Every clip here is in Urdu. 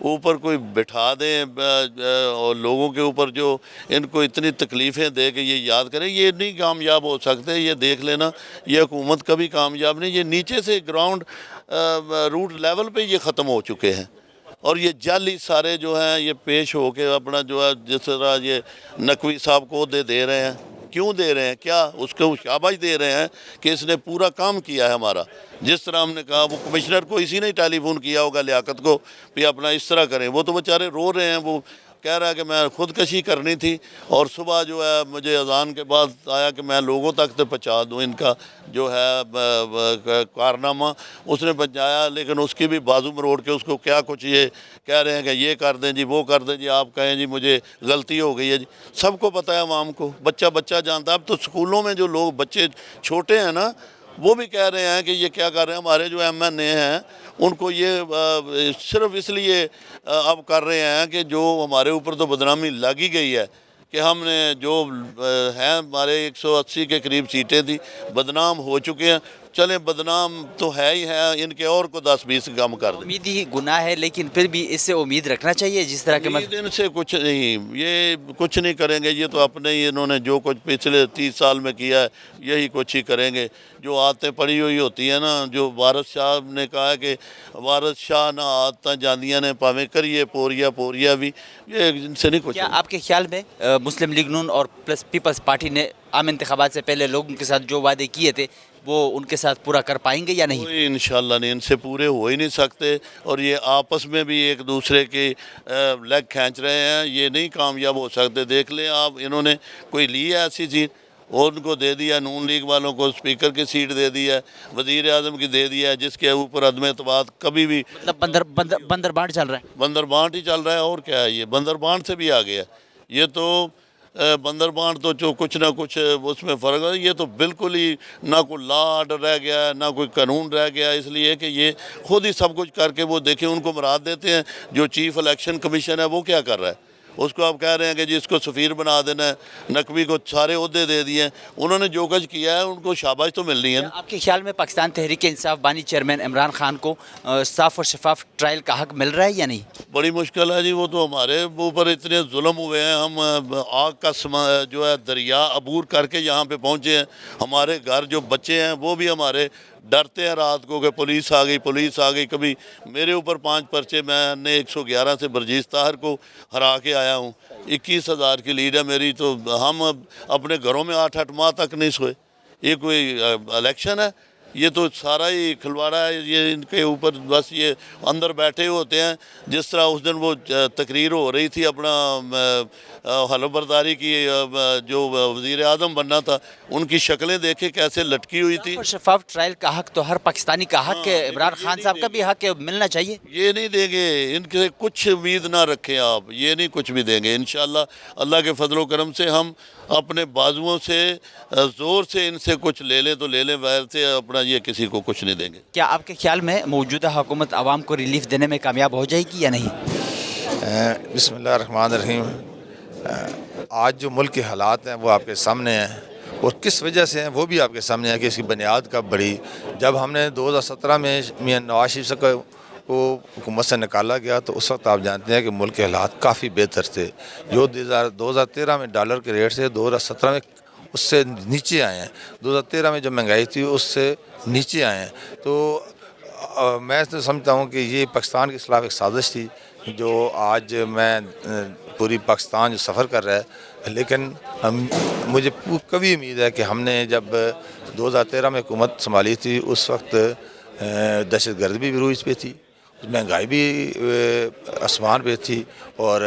اوپر کوئی بٹھا دیں اور لوگوں کے اوپر جو ان کو اتنی تکلیفیں دے کہ یہ یاد کریں، یہ نہیں کامیاب ہو سکتے. یہ دیکھ لینا یہ حکومت کبھی کامیاب نہیں. یہ نیچے سے گراؤنڈ روٹ لیول پہ یہ ختم ہو چکے ہیں، اور یہ جعلی سارے جو ہیں یہ پیش ہو کے اپنا جو ہے جس طرح یہ نقوی صاحب کو دے رہے ہیں. کیوں دے رہے ہیں؟ کیا اس کو شاباش دے رہے ہیں کہ اس نے پورا کام کیا ہے ہمارا. جس طرح ہم نے کہا وہ کمشنر کو اسی نے ٹیلی فون کیا ہوگا لیاقت کو بھی اپنا اس طرح کریں. وہ تو بیچارے رو رہے ہیں. وہ کہہ رہا ہے کہ میں خودکشی کرنی تھی، اور صبح جو ہے مجھے اذان کے بعد آیا کہ میں لوگوں تک تو پہنچا دوں ان کا جو ہے کارنامہ. اس نے پہنچایا، لیکن اس کی بھی بازو مروڑ کے اس کو کیا کچھ یہ کہہ رہے ہیں کہ یہ کر دیں جی، وہ کر دیں جی، آپ کہیں جی مجھے غلطی ہو گئی ہے جی. سب کو پتہ ہے، عوام کو، بچہ جانتا ہے. اب تو سکولوں میں جو لوگ بچے چھوٹے ہیں نا، وہ بھی کہہ رہے ہیں کہ یہ کیا کر رہے ہیں. ہمارے جو ایم این اے ہیں ان کو یہ صرف اس لیے اب کر رہے ہیں کہ جو ہمارے اوپر تو بدنامی لگی گئی ہے کہ ہم نے جو ہیں ہمارے 180 کے قریب سیٹیں تھی، بدنام ہو چکے ہیں. چلیں بدنام تو ہے ہی ہے، ان کے اور کو 10-20 کم کر دیں. امید ہی گناہ ہے، لیکن پھر بھی اس سے امید رکھنا چاہیے جس طرح کے ان سے کچھ نہیں، یہ کچھ نہیں کریں گے. یہ تو اپنے ہی انہوں نے جو کچھ پچھلے 30 سال میں کیا ہے یہی کچھ ہی کریں گے. جو عادتیں پڑی ہوئی ہوتی ہیں نا، جو وارث شاہ نے کہا ہے کہ وارث شاہ نہ عادتیں جاندیاں نے پاویں کریے پوریا بھی، یہ ان سے نہیں کچھ. کیا آپ کے خیال میں مسلم لیگ نون اور پلس پیپلز پارٹی نے عام انتخابات سے پہلے لوگوں کے ساتھ جو وعدے کیے تھے وہ ان کے ساتھ پورا کر پائیں گے یا نہیں؟ کوئی انشاءاللہ نہیں، ان سے پورے ہو ہی نہیں سکتے. اور یہ آپس میں بھی ایک دوسرے کی لیگ کھینچ رہے ہیں، یہ نہیں کامیاب ہو سکتے. دیکھ لیں آپ، انہوں نے کوئی لی ہے ایسی چیز، اور ان کو دے دیا. نون لیگ والوں کو اسپیکر کی سیٹ دے دی ہے، وزیر اعظم کی دے دیا ہے، جس کے اوپر عدم اعتماد کبھی بھی مطلب بندر بانٹ چل رہا ہے. بندر بانٹ ہی چل رہا ہے. اور کیا ہے، یہ بندر بانٹ سے بھی آ گیا. یہ تو بندر بانٹ تو جو کچھ نہ کچھ اس میں فرق ہے. یہ تو بالکل ہی نہ کوئی لا آرڈر رہ گیا ہے، نہ کوئی قانون رہ گیا ہے. اس لیے کہ یہ خود ہی سب کچھ کر کے وہ دیکھیں ان کو مراد دیتے ہیں. جو چیف الیکشن کمیشن ہے وہ کیا کر رہا ہے؟ اس کو آپ کہہ رہے ہیں کہ جی اس کو سفیر بنا دینا ہے، نقوی کو سارے عہدے دے دیے ہیں. انہوں نے جو کچھ کیا ہے ان کو شاباش تو ملنی ہے نا. آپ کے خیال میں پاکستان تحریک انصاف بانی چیئرمین عمران خان کو صاف اور شفاف ٹرائل کا حق مل رہا ہے یا نہیں؟ بڑی مشکل ہے جی. وہ تو ہمارے اوپر اتنے ظلم ہوئے ہیں. ہم آگ کا جو ہے دریا عبور کر کے یہاں پہ پہنچے ہیں. ہمارے گھر جو بچے ہیں وہ بھی ہمارے ڈرتے ہیں رات کو کہ پولیس آ گئی. کبھی میرے اوپر 5 پرچے، میں نے 111 سے برجیز طاہر کو ہرا کے آیا ہوں. 21,000 کی لیڈ ہے میری. تو ہم اپنے گھروں میں 8 ماہ تک نہیں سوئے. یہ کوئی الیکشن ہے؟ یہ تو سارا ہی کھلواڑا ہے. یہ ان کے اوپر بس یہ اندر بیٹھے ہوتے ہیں. جس طرح اس دن وہ تقریر ہو رہی تھی اپنا حلف برداری کی، جو وزیر اعظم بننا تھا، ان کی شکلیں دیکھے کیسے لٹکی ہوئی تھی. اور شفاف ٹرائل کا حق تو ہر پاکستانی کا حق ہے. عمران خان صاحب کا بھی حق ہے، ملنا چاہیے. یہ نہیں دیں گے. ان کے کچھ امید نہ رکھیں آپ. یہ نہیں کچھ بھی دیں گے. انشاءاللہ اللہ کے فضل و کرم سے ہم اپنے بازوؤں سے زور سے ان سے کچھ لے لیں تو لے لیں، وغیر سے اپنا یہ کسی کو کچھ نہیں دیں گے. کیا آپ کے خیال میں موجودہ حکومت عوام کو ریلیف دینے میں کامیاب ہو جائے گی یا نہیں؟ بسم اللہ الرحمن الرحیم. آج جو ملک کے حالات ہیں وہ آپ کے سامنے ہیں، اور کس وجہ سے ہیں وہ بھی آپ کے سامنے ہے کہ اس کی بنیاد کب بڑھی. جب ہم نے 2017 میں میاں نواز شریف صاحب کو حکومت سے نکالا گیا تو اس وقت آپ جانتے ہیں کہ ملک کے حالات کافی بہتر تھے. جو 2013 میں ڈالر کے ریٹ سے 2017 میں اس سے نیچے آئے ہیں. 2013 میں جو مہنگائی تھی اس سے نیچے آئے ہیں. تو میں تو سمجھتا ہوں کہ یہ پاکستان کے خلاف ایک سازش تھی جو آج میں پوری پاکستان جو سفر کر رہا ہے. لیکن مجھے کبھی امید ہے کہ ہم نے جب 2013 میں حکومت سنبھالی تھی اس وقت دہشت گردی بھی عروج پہ تھی، مہنگائی بھی آسمان پہ تھی، اور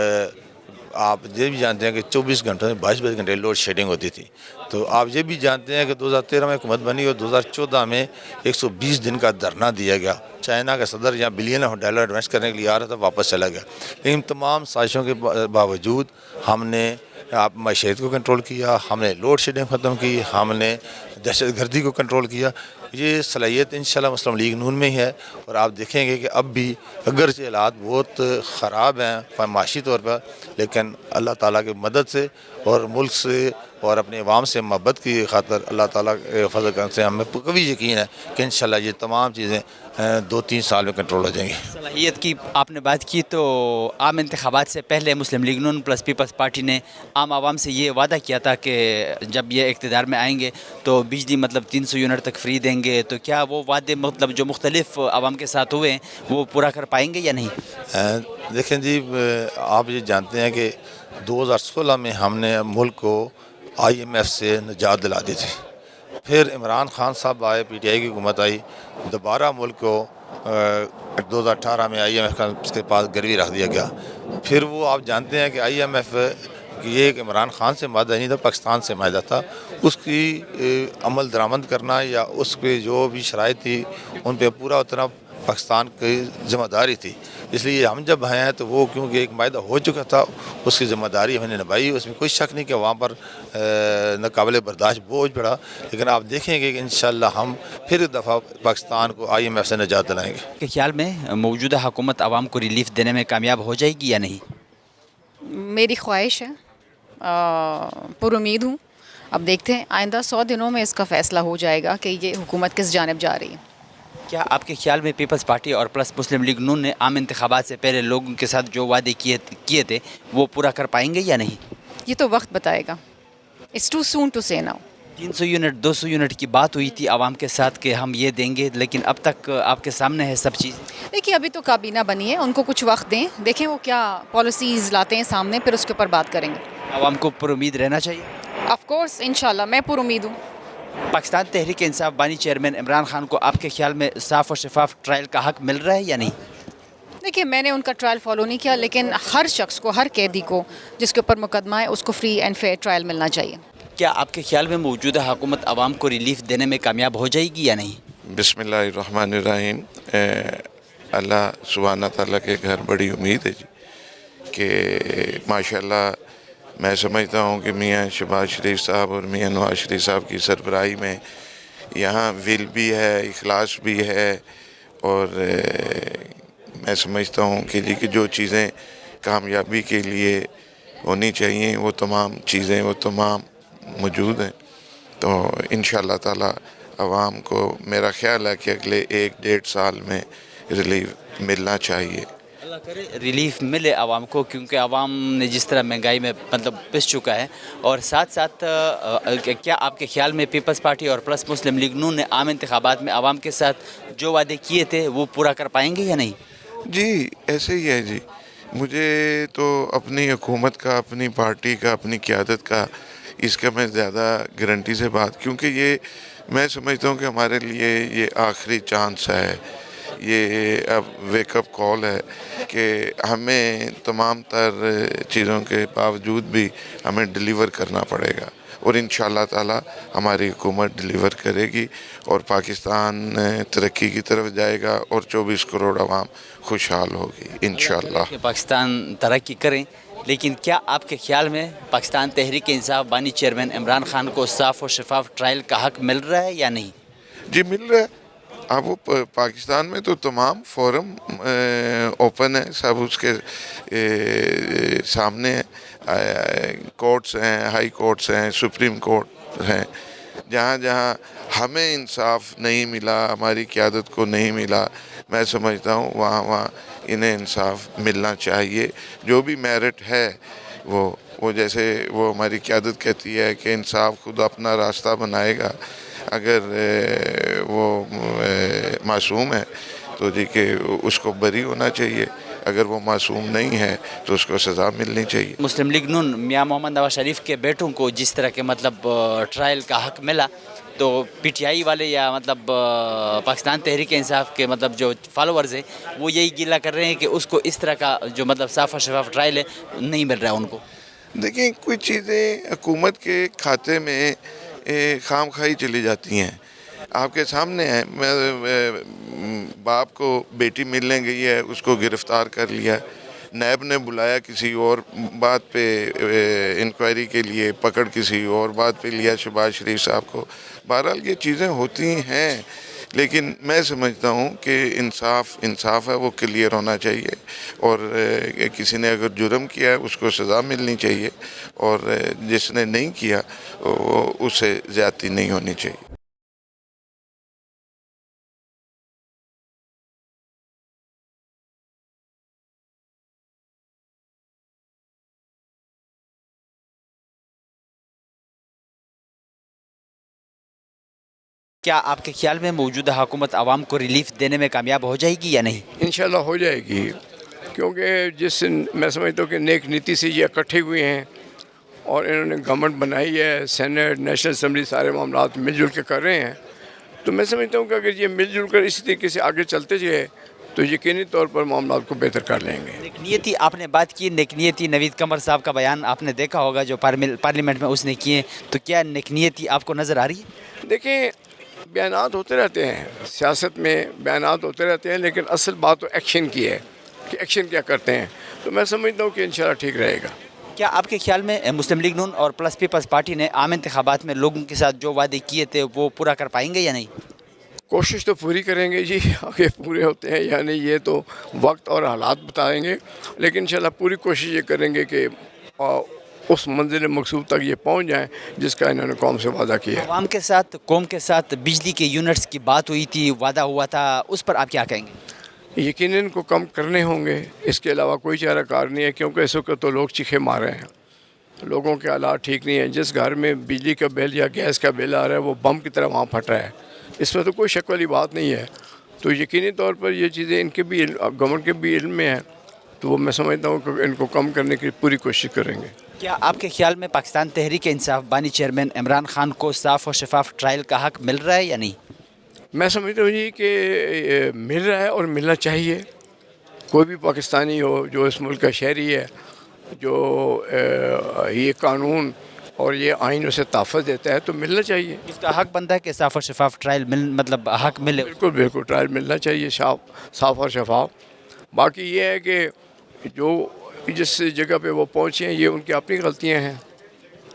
آپ یہ بھی جانتے ہیں کہ 24 گھنٹوں میں 22 گھنٹے لوڈ شیڈنگ ہوتی تھی. تو آپ یہ بھی جانتے ہیں کہ 2013 میں حکومت بنی اور 2014 میں 120 دن کا دھرنا دیا گیا. چائنا کا صدر یہاں بلین ڈالر ایڈوانس کرنے کے لیے آ رہا تھا، واپس چلا گیا. لیکن تمام سازشوں کے باوجود ہم نے معیشت کو کنٹرول کیا، ہم نے لوڈ شیڈنگ ختم کی، ہم نے دہشت گردی کو کنٹرول کیا. یہ صلاحیت انشاءاللہ مسلم لیگ نون میں ہی ہے. اور آپ دیکھیں گے کہ اب بھی اگرچہ حالات بہت خراب ہیں معاشی طور پر، لیکن اللہ تعالیٰ کی مدد سے اور ملک سے اور اپنے عوام سے محبت کی خاطر اللہ تعالیٰ کے فضل کرم سے ہمیں قوی یقین ہے کہ انشاءاللہ یہ تمام چیزیں 2-3 سال میں کنٹرول ہو جائیں گی۔ صلاحیت کی آپ نے بات کی تو عام انتخابات سے پہلے مسلم لیگ نون پلس پیپلز پارٹی نے عام عوام سے یہ وعدہ کیا تھا کہ جب یہ اقتدار میں آئیں گے تو بجلی مطلب 300 یونٹ تک فری دیں گے، تو کیا وہ وعدے مطلب جو مختلف عوام کے ساتھ ہوئے ہیں وہ پورا کر پائیں گے یا نہیں؟ دیکھیں جی، آپ یہ جانتے ہیں کہ 2016 میں ہم نے ملک کو IMF سے نجات دلا دی تھی، پھر عمران خان صاحب آئے، PTI کی حکومت آئی، دوبارہ ملک کو 2018 میں IMF کا اس کے پاس گروی رکھ دیا گیا۔ پھر وہ آپ جانتے ہیں کہ IMF یہ ایک عمران خان سے معاہدہ نہیں تھا، پاکستان سے معاہدہ تھا، اس کی عمل درآمد کرنا یا اس پہ جو بھی شرائط تھی ان پہ پورا اتنا پاکستان کی ذمہ داری تھی۔ اس لیے ہم جب آئے ہیں تو وہ کیونکہ ایک معاہدہ ہو چکا تھا، اس کی ذمہ داری ہم نے نبھائی، اس میں کوئی شک نہیں کہ وہاں پر ناقابل برداشت بوجھ پڑا، لیکن آپ دیکھیں گے کہ انشاءاللہ ہم پھر ایک دفعہ پاکستان کو IMF سے نجات دلائیں گے۔ کے خیال میں موجودہ حکومت عوام کو ریلیف دینے میں کامیاب ہو جائے گی یا نہیں؟ میری خواہش ہے، پر امید ہوں۔ اب دیکھتے ہیں آئندہ 100 دنوں میں اس کا فیصلہ ہو جائے گا کہ یہ حکومت کس جانب جا رہی ہے۔ کیا آپ کے خیال میں پیپلز پارٹی اور پلس مسلم لیگ نون نے عام انتخابات سے پہلے لوگوں کے ساتھ جو وعدے کیے تھے وہ پورا کر پائیں گے یا نہیں؟ یہ تو وقت بتائے گا۔ It's too soon to say now۔ 300 unit 200 unit کی بات ہوئی تھی عوام کے ساتھ کہ ہم یہ دیں گے، لیکن اب تک آپ کے سامنے ہے سب چیز۔ دیکھیے ابھی تو کابینہ بنی ہے، ان کو کچھ وقت دیں، دیکھیں وہ کیا پالیسیز لاتے ہیں سامنے، پھر اس کے اوپر بات کریں گے۔ عوام کو پر امید رہنا چاہیے۔ آف کورس انشاءاللہ میں پر امید ہوں۔ پاکستان تحریک انصاف بانی چیئرمین عمران خان کو آپ کے خیال میں صاف اور شفاف ٹرائل کا حق مل رہا ہے یا نہیں؟ دیکھیے میں نے ان کا ٹرائل فالو نہیں کیا، لیکن ہر شخص کو، ہر قیدی کو جس کے اوپر مقدمہ ہے، اس کو فری اینڈ فیئر ٹرائل ملنا چاہیے۔ کیا آپ کے خیال میں موجودہ حکومت عوام کو ریلیف دینے میں کامیاب ہو جائے گی یا نہیں؟ بسم اللہ الرحمن الرحیم۔ اللہ سبحانہ تعالیٰ کے گھر بڑی امید ہے جی کہ ماشاءاللہ میں سمجھتا ہوں کہ میاں شہباز شریف صاحب اور میاں نواز شریف صاحب کی سربراہی میں یہاں ول بھی ہے، اخلاص بھی ہے، اور میں سمجھتا ہوں کہ جی کہ جو چیزیں کامیابی کے لیے ہونی چاہیے وہ تمام چیزیں وہ تمام موجود ہیں۔ تو انشاءاللہ تعالی عوام کو میرا خیال ہے کہ اگلے 1-1.5 سال میں ریلیف ملنا چاہیے۔ اللہ کرے ریلیف ملے عوام کو، کیونکہ عوام نے جس طرح مہنگائی میں مطلب پس چکا ہے، اور ساتھ ساتھ کیا آپ کے خیال میں پیپلز پارٹی اور پلس مسلم لیگ نون نے عام انتخابات میں عوام کے ساتھ جو وعدے کیے تھے وہ پورا کر پائیں گے یا نہیں؟ جی ایسے ہی ہے جی، مجھے تو اپنی حکومت کا، اپنی پارٹی کا، اپنی قیادت کا اس کا میں زیادہ گارنٹی سے بات، کیونکہ یہ میں سمجھتا ہوں کہ ہمارے لیے یہ آخری چانس ہے، یہ اب ویک اپ کال ہے کہ ہمیں تمام تر چیزوں کے باوجود بھی ہمیں ڈیلیور کرنا پڑے گا، اور انشاءاللہ تعالی ہماری حکومت ڈیلیور کرے گی اور پاکستان ترقی کی طرف جائے گا اور 24 کروڑ عوام خوشحال ہوگی انشاءاللہ۔ کہ پاکستان ترقی کریں، لیکن کیا آپ کے خیال میں پاکستان تحریک انصاف بانی چیئرمین عمران خان کو صاف اور شفاف ٹرائل کا حق مل رہا ہے یا نہیں؟ جی مل رہا ہے۔ اب وہ پاکستان میں تو تمام فورم اوپن ہے، سب اس کے سامنے کورٹس ہیں، ہائی کورٹس ہیں، سپریم کورٹ ہیں، جہاں جہاں ہمیں انصاف نہیں ملا، ہماری قیادت کو نہیں ملا، میں سمجھتا ہوں وہاں انہیں انصاف ملنا چاہیے۔ جو بھی میرٹ ہے وہ جیسے وہ ہماری قیادت کہتی ہے کہ انصاف خود اپنا راستہ بنائے گا، اگر وہ معصوم ہے تو جی کہ اس کو بری ہونا چاہیے، اگر وہ معصوم نہیں ہے تو اس کو سزا ملنی چاہیے۔ مسلم لیگ نون میاں محمد نواز شریف کے بیٹوں کو جس طرح کے مطلب ٹرائل کا حق ملا، تو PTI والے یا مطلب پاکستان تحریک انصاف کے مطلب جو فالوورز ہیں وہ یہی گیلا کر رہے ہیں کہ اس کو اس طرح کا جو مطلب صاف اور شفاف ٹرائل ہے نہیں مل رہا ہے ان کو۔ دیکھیں کوئی چیزیں حکومت کے کھاتے میں خام خواہی چلی جاتی ہیں، آپ کے سامنے ہے، باپ کو بیٹی ملنے گئی ہے، اس کو گرفتار کر لیا، نیب نے بلایا کسی اور بات پہ انکوائری کے لیے، پکڑ کسی اور بات پہ لیا شہباز شریف صاحب کو۔ بہرحال یہ چیزیں ہوتی ہیں، لیکن میں سمجھتا ہوں کہ انصاف ہے وہ کلیئر ہونا چاہیے، اور کسی نے اگر جرم کیا ہے اس کو سزا ملنی چاہیے، اور جس نے نہیں کیا اسے زیادتی نہیں ہونی چاہیے۔ کیا آپ کے خیال میں موجودہ حکومت عوام کو ریلیف دینے میں کامیاب ہو جائے گی یا نہیں؟ انشاءاللہ ہو جائے گی، کیونکہ میں سمجھتا ہوں کہ نیک نیتی سے یہ اکٹھے ہوئے ہیں اور انہوں نے گورنمنٹ بنائی ہے، سینٹ، نیشنل اسمبلی، سارے معاملات مل جل کے کر رہے ہیں، تو میں سمجھتا ہوں کہ اگر یہ مل جل کر اسی طریقے سے آگے چلتے جائے تو یقینی طور پر معاملات کو بہتر کر لیں گے۔ نیک نیتی آپ نے بات کی، نیک نیتی نوید قمر صاحب کا بیان آپ نے دیکھا ہوگا جو پارلیمنٹ میں اس نے کیے، تو کیا نیک نیتی آپ کو نظر آ رہی ہے؟ دیکھیں، بیانات ہوتے رہتے ہیں، سیاست میں بیانات ہوتے رہتے ہیں، لیکن اصل بات تو ایکشن کی ہے کہ ایکشن کیا کرتے ہیں، تو میں سمجھتا ہوں کہ انشاءاللہ ٹھیک رہے گا۔ کیا آپ کے خیال میں مسلم لیگ نون اور پلس پیپلز پارٹی نے عام انتخابات میں لوگوں کے ساتھ جو وعدے کیے تھے وہ پورا کر پائیں گے یا نہیں؟ کوشش تو پوری کریں گے جی، آگے پورے ہوتے ہیں یا نہیں یہ تو وقت اور حالات بتائیں گے، لیکن انشاءاللہ پوری کوشش یہ کریں گے کہ اس منزل مقصود تک یہ پہنچ جائیں جس کا انہوں نے قوم سے وعدہ کیا ہے۔ عوام کے ساتھ، قوم کے ساتھ بجلی کے یونٹس کی بات ہوئی تھی، وعدہ ہوا تھا، اس پر آپ کیا کہیں گے؟ یقیناً ان کو کم کرنے ہوں گے، اس کے علاوہ کوئی چارہ کار نہیں ہے، کیونکہ اس وقت تو لوگ چیخے مار رہے ہیں، لوگوں کے حالات ٹھیک نہیں ہیں، جس گھر میں بجلی کا بل یا گیس کا بل آ رہا ہے وہ بم کی طرح وہاں پھٹ رہا ہے، اس میں تو کوئی شک والی بات نہیں ہے، تو یقینی طور پر یہ چیزیں ان کے بھی گورنمنٹ کے بھی علم میں ہیں، تو وہ میں سمجھتا ہوں کہ ان کو کم کرنے کی پوری کوشش کریں گے۔ کیا آپ کے خیال میں پاکستان تحریک انصاف بانی چیئرمین عمران خان کو صاف اور شفاف ٹرائل کا حق مل رہا ہے یا نہیں؟ میں سمجھتا ہوں جی کہ مل رہا ہے اور ملنا چاہیے، کوئی بھی پاکستانی ہو جو اس ملک کا شہری ہے، جو یہ قانون اور یہ آئین اسے تحفظ دیتا ہے تو ملنا چاہیے۔ اس کا حق بنتا ہے کہ صاف اور شفاف ٹرائل مطلب حق ملے؟ بالکل بالکل، ٹرائل ملنا چاہیے صاف اور شفاف۔ باقی یہ ہے کہ جو جس جگہ پہ وہ پہنچے ہیں یہ ان کی اپنی غلطیاں ہیں،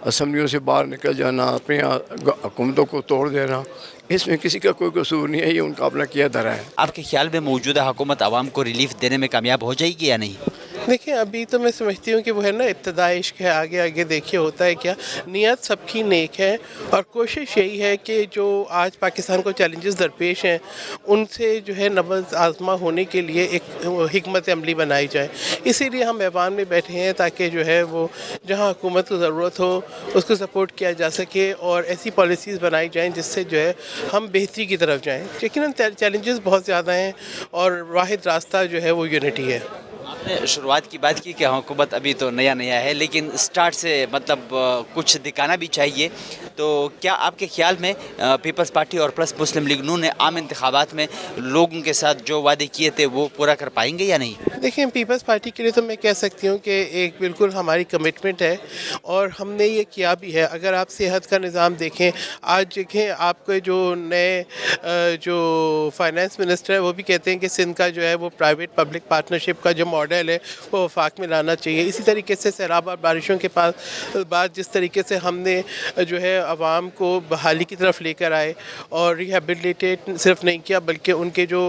اسمبلیوں سے باہر نکل جانا، اپنی حکومتوں کو توڑ دینا، اس میں کسی کا کوئی قصور نہیں ہے، یہ ان کا اپنا کیا دھرا ہے۔ آپ کے خیال میں موجودہ حکومت عوام کو ریلیف دینے میں کامیاب ہو جائے گی یا نہیں؟ دیکھیں، ابھی تو میں سمجھتی ہوں کہ وہ ہے نا ابتدائی عشق ہے، آگے آگے دیکھیے ہوتا ہے کیا، نیت سب کی نیک ہے اور کوشش یہی ہے کہ جو آج پاکستان کو چیلنجز درپیش ہیں ان سے جو ہے نبض آزما ہونے کے لیے ایک حکمت عملی بنائی جائے، اسی لیے ہم ایوان میں بیٹھے ہیں تاکہ جو ہے وہ جہاں حکومت کو ضرورت ہو اس کو سپورٹ کیا جا سکے اور ایسی پالیسیز بنائی جائیں جس سے جو ہے ہم بہتری کی طرف جائیں۔ یقیناً چیلنجز بہت زیادہ ہیں اور واحد راستہ جو ہے وہ یونٹی ہے۔ آپ نے شروعات کی بات کی کہ حکومت ابھی تو نیا ہے، لیکن سٹارٹ سے مطلب کچھ دکھانا بھی چاہیے، تو کیا آپ کے خیال میں پیپلز پارٹی اور پلس مسلم لیگ نون نے عام انتخابات میں لوگوں کے ساتھ جو وعدے کیے تھے وہ پورا کر پائیں گے یا نہیں؟ دیکھیں، پیپلز پارٹی کے لیے تو میں کہہ سکتی ہوں کہ ایک بالکل ہماری کمٹمنٹ ہے اور ہم نے یہ کیا بھی ہے۔ اگر آپ صحت کا نظام دیکھیں، آج دیکھیں آپ کے جو نئے جو فائنانس منسٹر ہے وہ بھی کہتے ہیں کہ سندھ کا جو ہے وہ پرائیویٹ پبلک پارٹنرشپ کا جو ماڈل ہے وہ وفاق میں لانا چاہیے۔ اسی طریقے سے سیلاب اور بارشوں کے بعد جس طریقے سے ہم نے جو ہے عوام کو بحالی کی طرف لے کر آئے اور ریہیبلیٹیٹ صرف نہیں کیا بلکہ ان کے جو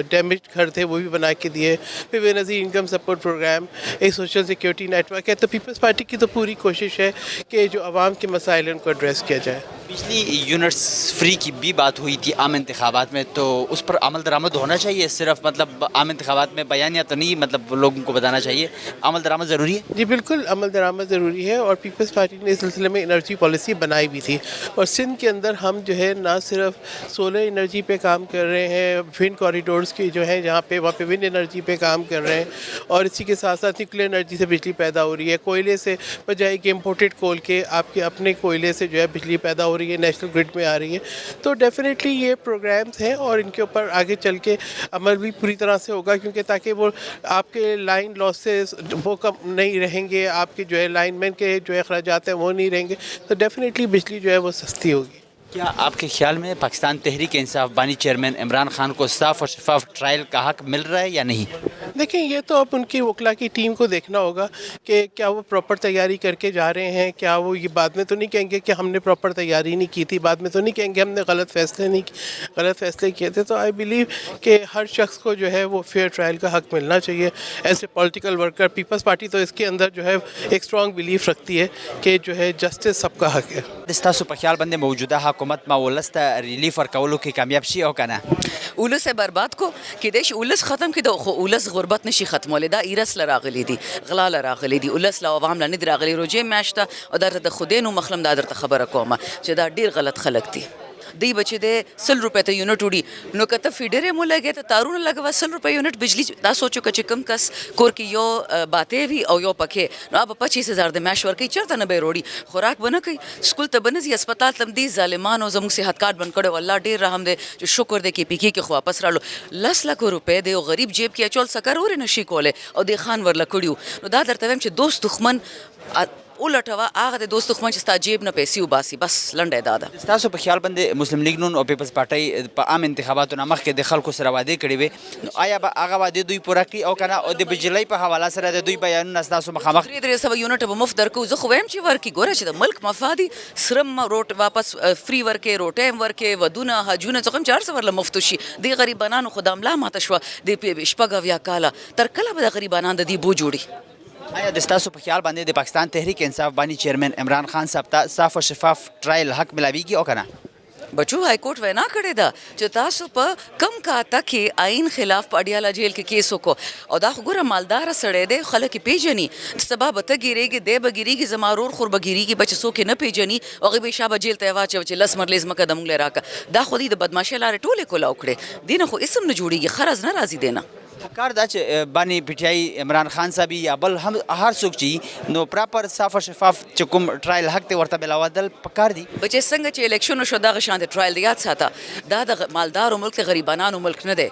ڈیمیج گھر تھے وہ بھی بنا کے دیے، پھر بے نظیر انکم سپورٹ پروگرام، ایک سوشل سیکیورٹی نیٹ ورک ہے، تو پیپلز پارٹی کی تو پوری کوشش ہے کہ جو عوام کے مسائل ہیں ان کو ایڈریس کیا جائے۔ بجلی یونٹس فری کی بھی بات ہوئی تھی عام انتخابات میں، تو اس پر عمل درآمد ہونا چاہیے، صرف مطلب عام انتخابات میں بیانیہ تو نہیں، مطلب لوگوں کو بتانا چاہیے، عمل درآمد ضروری ہے؟ جی بالکل، عمل درآمد ضروری ہے اور پیپلز پارٹی نے اس سلسلے میں انرجی پالیسی بنائی بھی تھی اور سندھ کے اندر ہم جو ہے نہ صرف سولر انرجی پہ کام کر رہے ہیں، ونڈ کوریڈورز کی جو ہے جہاں پہ وہاں پہ ونڈ انرجی پہ کام کر رہے ہیں اور اسی کے ساتھ ساتھ نیوکلیر انرجی سے بجلی پیدا ہو رہی ہے، کوئلے سے بجائے کہ امپورٹڈ کول کے آپ کے اپنے کوئلے سے جو ہے بجلی پیدا ہو رہی ہے، نیشنل گرڈ میں آ رہی ہے، تو ڈیفینیٹلی یہ پروگرامز ہیں اور ان کے اوپر آگے چل کے عمل بھی پوری طرح سے ہوگا، کیونکہ تاکہ وہ آپ کے لائن لاسز وہ کم نہیں رہیں گے، آپ کے جو ہے لائن مین کے جو اخراجات ہیں وہ نہیں رہیں گے، تو ڈیفینیٹلی بجلی جو ہے وہ سستی ہوگی۔ کیا آپ کے خیال میں پاکستان تحریک انصاف بانی چیئرمین عمران خان کو صاف اور شفاف ٹرائل کا حق مل رہا ہے یا نہیں؟ دیکھیں یہ تو اب ان کی وکلا کی ٹیم کو دیکھنا ہوگا کہ کیا وہ پراپر تیاری کر کے جا رہے ہیں. کیا وہ یہ بعد میں تو نہیں کہیں گے کہ ہم نے پراپر تیاری نہیں کی تھی, بعد میں تو نہیں کہیں گے ہم نے غلط فیصلے کیے تھے. تو آئی بلیو کہ ہر شخص کو جو ہے وہ فیئر ٹرائل کا حق ملنا چاہیے. As a political worker Peoples Party تو اس کے اندر جو ہے ایک اسٹرانگ بلیف رکھتی ہے کہ جو ہے جسٹس سب کا حق ہے. ستاسو په خیال باندې موجوده حکومت ما ولس ته ریلیف ورکولو کې کامیاب شي او کنه؟ اولس برباد کو کېدای شي اولس ختم کړي خو اولس غربت نشي ختمولی. دا ایرس له راغلی دي, غلا له راغلی دي, اولس له عوام له نه دي راغلي. روجې میاشت ته او درته د خدای نو مخلم دا درته خبره کومه چې دا ډېر غلط خلک دي. دی بچې د 100 روپۍ ته یونټ وړي نو که ته فیډرې مو لګې ته تارونه لګوه 100 روپۍ یونټ بجلی. دا سوچو که چې کوم کس کور کې یو باتې وي او یو پکې نو به 25,000 د میاشت ورکوي, چېرته نه به یې وروړي, خوراک به نه کوي, سکول ته به نه ځي, هسپتال ته دې ظالمانو زموږ صحت کارت بند کړی و. الله ډېر رحم دی چې شکر دی کې پی کې خو واپس رالو. 10 لک روپۍ د یو غریب جیب کې اچول سکر اورې نشي کولی او دې خان ورله کړي. نو دا درته وایم چې دوست دښمن ولټوه هغه د دوست دښمن چې ستا جیب نه پیسې وباسي. بس لنډه دا ده. ستاسو په خیال باندې مسلم لیگ نون او پیپلز پارټۍ په عام انتخاباتو نه مخکې د خلکو سره وعدې کړې وې, نو آیا به هغه وعدې دوی پوره کړي او کنه؟ او د بجلۍ په حواله سره د دوی بیانونه ستاسو مخامخ 300 یونټ به مفت درکو. زه خو وایم چې ورکړي. ګوره چې د ملک مفادي سرم روټ واپس فری ورکې, روټۍ هم ورکې, ودونه حجونه څه هم 400 ورله مفت شي. دې غریبانانو خو د املا ماته شوه د شپږ اویا کاله. تر کله به د غریبانان د دې بو جوړي؟ آیا د ستاسو په خیال باندې د پاکستان تحریک انصاف بانی چیئرمین عمران خان صاحب ته صاف او شفاف ټرایل حق ملاویږي او کنه؟ بچو های کورټ وینا کړې ده چې تاسو په کم کاته کې آئین خلاف په اډیاله جیل کې کیس وکړو او دا خو ګوره مالداره سړی دی, خلک یې پیژني. سبا به ته ګیرېږي, دی به ګیرېږي, زما ورور خور به ګیرېږي, بچ څوک یې نه پیژني او هغوی به شابه جیل ته یې واچوي چې 10 مرلې ځمکه د موږ لی راکړه. دا خو دوی د بدماشۍ لارې ټولې کولاو کړې. دې نه خو اسم نه جوړېږي, خرز نه راځي دی نه. کار دا چې بانی پټیای عمران خان صاحب یا بل هم هر څوک چې نو پراپر صاف او شفاف چې کوم ټرایل حق ته ورته بلاودل پکار دي. بچې څنګه چې الیکشن شو دغه شان د ټرایل دی, یاد ساته دا د مالدارو ملک د غریبانانو ملک نه دی.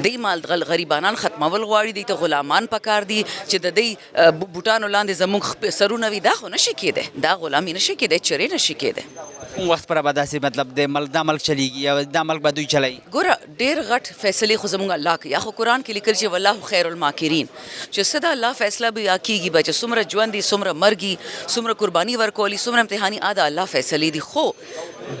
دی مال غریبانان ختمول غواړي, دی ته غلامان پکار دي چې د دې بوټانو لاندې زموږ سرونه وي. دا خو نشي کېدی, دا غلامي نشي کېدی, چرې نشي کېدی. کوم وخت پر به داسې مطلب د ملک دا ملک چلیږي یا دا ملک به دوی چلایي؟ ګوره ډېر غټ فیصلې خو زموږ الله کوي. یا خو قرآن کې لیکل چې والله خیر الماکرین, چې څه د الله فیصله به یا کېږي به, چې څومره ژوند دي, څومره مرګي, څومره قرباني ورکولي, څومره امتحاني, دا الله فیصلې دي. خو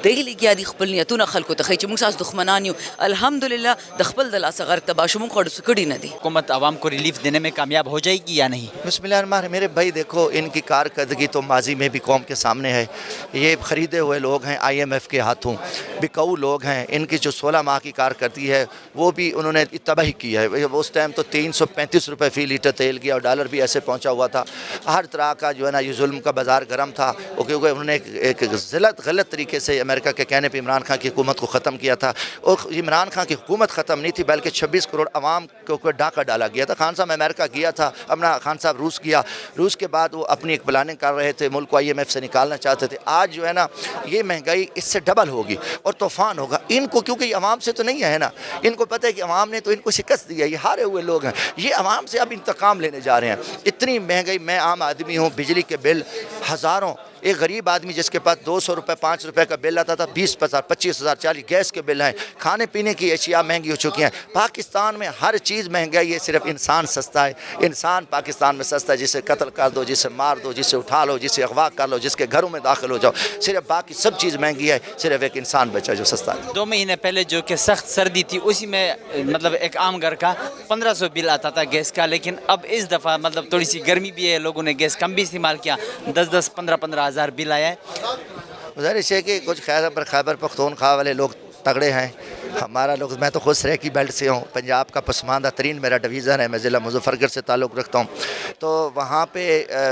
دی لګیا دي خپل نیتونه خلکو ته ښایي چې موږ ستاسو دښمنان یو. الحمدلله د خپل د لاسه غرق تباه شو, موږ خو کړي نه دي. حکومت عوام کو ریلیف دینے میں کامیاب ہو جائے گی یا نہیں؟ بسم اللہ الرحمن الرحیم. میرے بھائی دیکھو, ان کی کارکردگی تو ماضی میں بھی قوم کے سامنے ہے. یہ خریدے ہوئے لوگ ہیں IMF کے ہاتھوں, بکاؤ لوگ ہیں. ان کی جو 16 ماہ کی کارکردگی ہے وہ بھی انہوں نے تباہی کی ہے. اس ٹائم تو 335 روپے فی لیٹر تیل گیا اور ڈالر بھی ایسے پہنچا ہوا تھا. ہر طرح کا جو ہے نا یہ ظلم کا بازار گرم تھا, کیونکہ انہوں نے ایک غلط طریقے سے امریکہ کے کہنے پہ عمران خان کی حکومت کو ختم کیا تھا. اور عمران خان کی حکومت ختم نہیں تھی بلکہ 26 کروڑ عوام کے اوپر ڈاکہ ڈالا گیا تھا. خان صاحب امریکہ گیا تھا, اپنا خان صاحب روس گیا, روس کے بعد وہ اپنی ایک پلاننگ کر رہے تھے, ملک کو IMF سے نکالنا چاہتے تھے. آج جو ہے نا یہ مہنگائی اس سے ڈبل ہوگی اور طوفان ہوگا. ان کو کیونکہ یہ عوام سے تو نہیں ہے نا, ان کو پتہ ہے کہ عوام نے تو ان کو شکست دی ہے, یہ ہارے ہوئے لوگ ہیں. یہ عوام سے اب انتقام لینے جا رہے ہیں. اتنی مہنگائی, میں عام آدمی ہوں, بجلی کے بل ہزاروں, ایک غریب آدمی جس کے پاس 200 روپے 5 روپے کا بل آتا تھا 20,000 25,000 40 گیس کے بل ہیں. کھانے پینے کی اشیاء مہنگی ہو چکی ہیں. پاکستان میں ہر چیز مہنگائی ہے, صرف انسان سستا ہے. انسان پاکستان میں سستا ہے. جسے قتل کر دو, جسے مار دو, جسے اٹھا لو, جسے اغوا کر لو, جس کے گھروں میں داخل ہو جاؤ, صرف باقی سب چیز مہنگی ہے, صرف ایک انسان بچا جو سستا ہے. 2 مہینے پہلے جو کہ سخت سردی تھی اسی میں مطلب ایک عام گھر کا 1500 بل آتا تھا گیس کا, لیکن اب اس دفعہ مطلب تھوڑی سی گرمی بھی ہے, لوگوں نے گیس کم بھی استعمال کیا, 10 15 ہزار بل آیا ہے. گزارش ہے کہ کچھ خیبر پختونخوا والے لوگ تگڑے ہیں. ہمارا لوگ, میں تو خود سریکی بیلٹ سے ہوں, پنجاب کا پسماندہ ترین میرا ڈویژن ہے. میں ضلع مظفر گڑھ سے تعلق رکھتا ہوں. تو وہاں پہ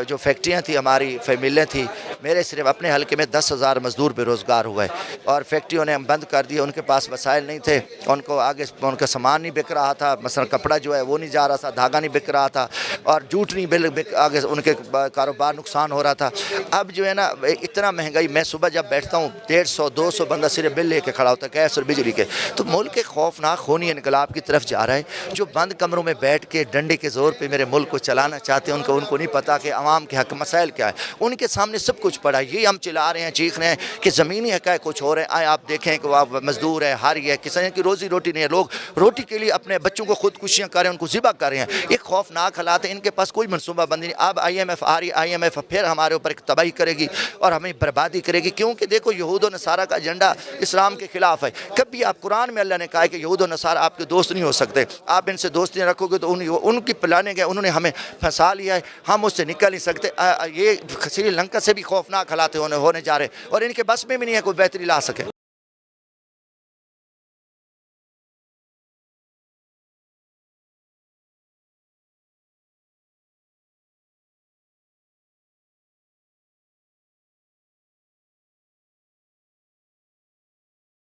جو فیکٹریاں تھیں, ہماری فیملیاں تھیں, میرے صرف اپنے حلقے میں 10,000 مزدور بے روزگار ہوئے اور فیکٹریوں نے بند کر دی. ان کے پاس وسائل نہیں تھے, ان کو آگے ان کا سامان نہیں بک رہا تھا, مثلا کپڑا جو ہے وہ نہیں جا رہا تھا, دھاگا نہیں بک رہا تھا, اور جوٹ نہیں آگے ان کے کاروبار نقصان ہو رہا تھا. اب جو ہے نا اتنا مہنگائی, میں صبح جب بیٹھتا ہوں 150 200 بندہ صرف بل لے کے کھڑا ہوتا ہے, گیس اور بجلی کے. تو ملک ایک خوفناک خونی انقلاب کی طرف جا رہا ہے. جو بند کمروں میں بیٹھ کے ڈنڈے کے زور پہ میرے ملک کو چلانا چاہتے ہیں ان کو نہیں پتا کہ عوام کے حق مسائل کیا ہے. ان کے سامنے سب کچھ پڑا ہے. یہ ہم چلا رہے ہیں چیخ رہے ہیں کہ زمینی حقائق کچھ ہو رہے ہیں. آپ دیکھیں کہ وہ مزدور ہے, ہاری ہے, کسی کی روزی روٹی نہیں ہے, لوگ روٹی کے لیے اپنے بچوں کو خودکشیاں کر رہے ہیں, ان کو ذبح کر رہے ہیں. ایک خوفناک حالات ہیں. ان کے پاس کوئی منصوبہ بندی نہیں. اب IMF آ رہی, IMF پھر ہمارے اوپر ایک تباہی کرے گی اور ہمیں بربادی کرے گی, کیونکہ دیکھو یہود و نصارہ کا ایجنڈا اسلام کے خلاف ہے. کبھی آپ قرآن میں اللہ نے کہا ہے کہ یہود و نصارہ آپ کے دوست نہیں ہو سکتے. آپ ان سے دوستی رکھو گے تو ان کی پلانے گئے, انہوں نے ہمیں پھنسا لیا ہے, ہم اس سے نکل نہیں سکتے. یہ سری لنکا سے بھی خوفناک حالات ہونے جا رہے ہیں اور ان کے بس میں بھی نہیں ہے کوئی بہتری لا سکے.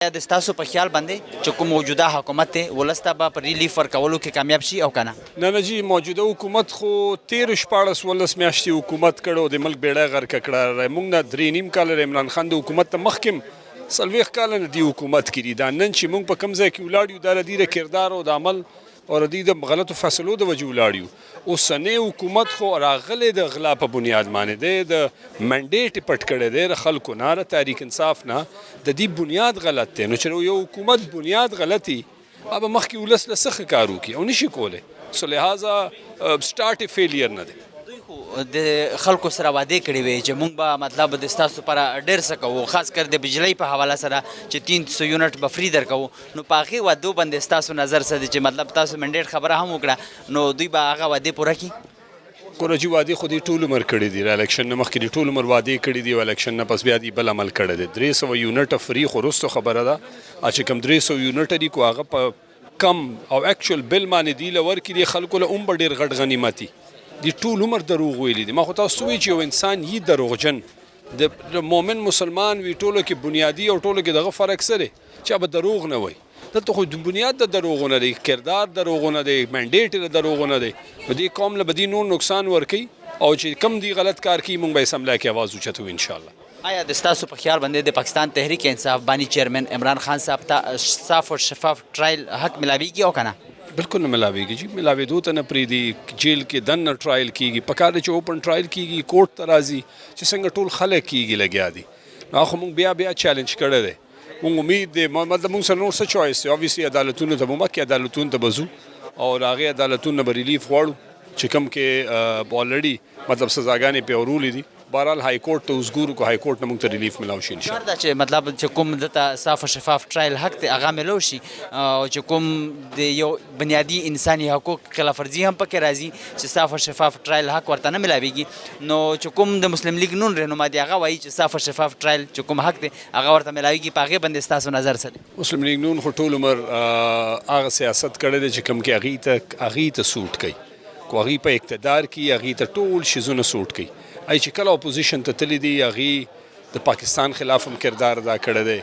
د ستاسو په خیال باندې چې کوم موجوده حکومت دی ولس ته به په ریلیف ورکولو کې کامیاب شي او که نه؟ نه جی موجوده حکومت خو تیرو 14 میاشتې حکومت کړو, د ملک بیړۍ غرقه کړه. موږ نه 3.5 کاله د عمران خان د حکومت ته مخکې 40 کاله نه دی حکومت کړي. دا نن چې موږ په کوم ځای کې ولاړ یو دا د دې د کردار او د عمل او د دې د غلطو فیصلو د وجې ولاړ یو. اوسنی حکومت خو راغلی د غلا په بنیاد باندې دی, د منډیټ یې پټ کړی دی د خلکو نه, د تحریک انصاف نه. د دې بنیاد غلط دی. نو چې یو حکومت بنیاد غلطي اب مخکې ولس له څه ښه کار وکړي او نشي کولی. سو لہٰذا سټارټ یې فیلیر نه دی. دوی خو د خلکو سره وعدې کړې وې چې موږ به مطلب د ستاسو لپاره ډېر څه کوو, خاص کر د بجلۍ په حواله سره چې 300 یونټ به فری درکوو. نو په هغې وعدو باندې ستاسو نظر څه دی چې مطلب تاسو منډیټ خبره هم وکړه نو دوی به هغه وعدې پوره کړي؟ ګوره جي وعدې خو دې ټول عمر کړي دي. الیکشن نه مخکې دې ټول عمر وعدې کړي دي او الیکشن نه پس بیا دې بل عمل کړی دی. 300 یونټه فری خو وروستو خبره ده. چې کوم 300 یونټه دي کو هغه په کم او اکچوال بل باندې دی له ورکړي دي خلکو له هم به ډېر غټ غنیمت دي. ټول عمر دروغ ویلي دي. ما خو تاسو وایي چې یو انسان یي دروغجن د مؤمن مسلمان وي ټولو کې بنیادي او ټولو کې دغه فرق څه دی چې به دروغ نه وایي. دلته خو بنیاد د دروغونه دی, کردار دروغونه دی, منډیټ د دروغونه دی. په دې قوم له به دې نور نقصان ورکوي او چې کم دی غلط کار کوي موږ به یې سملای کې آواز اوچتوو انشاءالله. آیا د ستاسو په خیال باندې د پاکستان تحریک انصاف بانی چیئرمین عمران خان صاحب ته صاف او شفاف ټرایل حق ملاویږي او که نه؟ بالکل نه ملاویږي جی, ملاوېدو ته نه پرېږدي. جیل کې دننه ټرایل کېږي, پکار دی چې اوپن ټرایل کېږي, کورټ ته راځي چې څنګه ټول خلک کېږي لګیا دي. نو خو موږ بیا چیلنج کړی دی. موږ امید دی مطلب موږ سره نور څه چوایس دی. اوبویسلی عدالتونو ته به مخکې عدالتونو ته به ځو او د هغې عدالتونو نه به ریلیف غواړو چې کوم کې الریډي مطلب سزاګانې پې ورولې دي. بهرحال های کورټ ته اوس ګورو که های کورټ نه موږ ته ریلیف ملاو شي انشاءالله. دا چې مطلب چې کوم دته صاف او شفاف ټرایل حق دی هغه ملو شي او چې کوم د یو بنیادي انساني حقوق خلاف ورزي هم پکې راځي چې صاف او شفاف ټرایل حق ورته نه ملاویږي. نو چې کوم د مسلم لیگ نون رهنما دی هغه وایي چې صاف او شفاف ټرایل چې کوم حق دی هغه ورته ملاویږي. په هغې باندې ستاسو نظر څه دی؟ مسلم لیگ نون خو ټول عمر هغه سیاست کړی دی چې کوم کې هغې ته سوټ کوي. کو هغې په اقتدار کې هغې ته ټول شیزونه سوټ کوي. ای چې کله اپوزیشن ته تللی دي هغې د پاکستان خلاف هم کردار ادا کړی دی.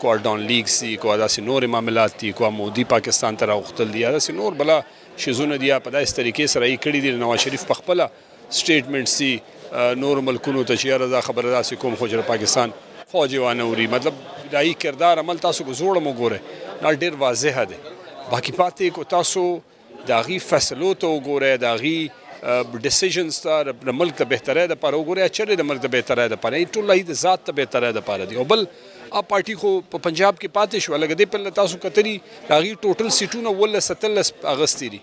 کو اردان لیگ سي, کو داسې نورې معاملات دي, کو مودي پاکستان ته راغوښتل دي, داسې نور بله شیزونه دي. په داسې طریقې سره یې کړي دي. نواز شریف په خپله سټیټمنټ سي نور ملکونو ته چې یاره دا خبره داسې کوم خو چې پاکستان فوج یې وانه وړي. مطلب د هغې کردار عمل تاسو که زوړ هم وګورئ دا ډېر واضحه دی. باقي پاتې کو تاسو د هغې فیصلو ته وګورئ, د هغې ډیسیژنز ته د ملک د بهترۍ دپاره وګورئ. چېرې د ملک د بهترۍ دپاره یې ټول د ذات د بهترۍ دپاره دي. او بل اب پارټي خو په پنجاب کې پاتې شوه. لکه دې پله تاسو کتلي د هغې ټوټل سیټونه 17 اغستې دي,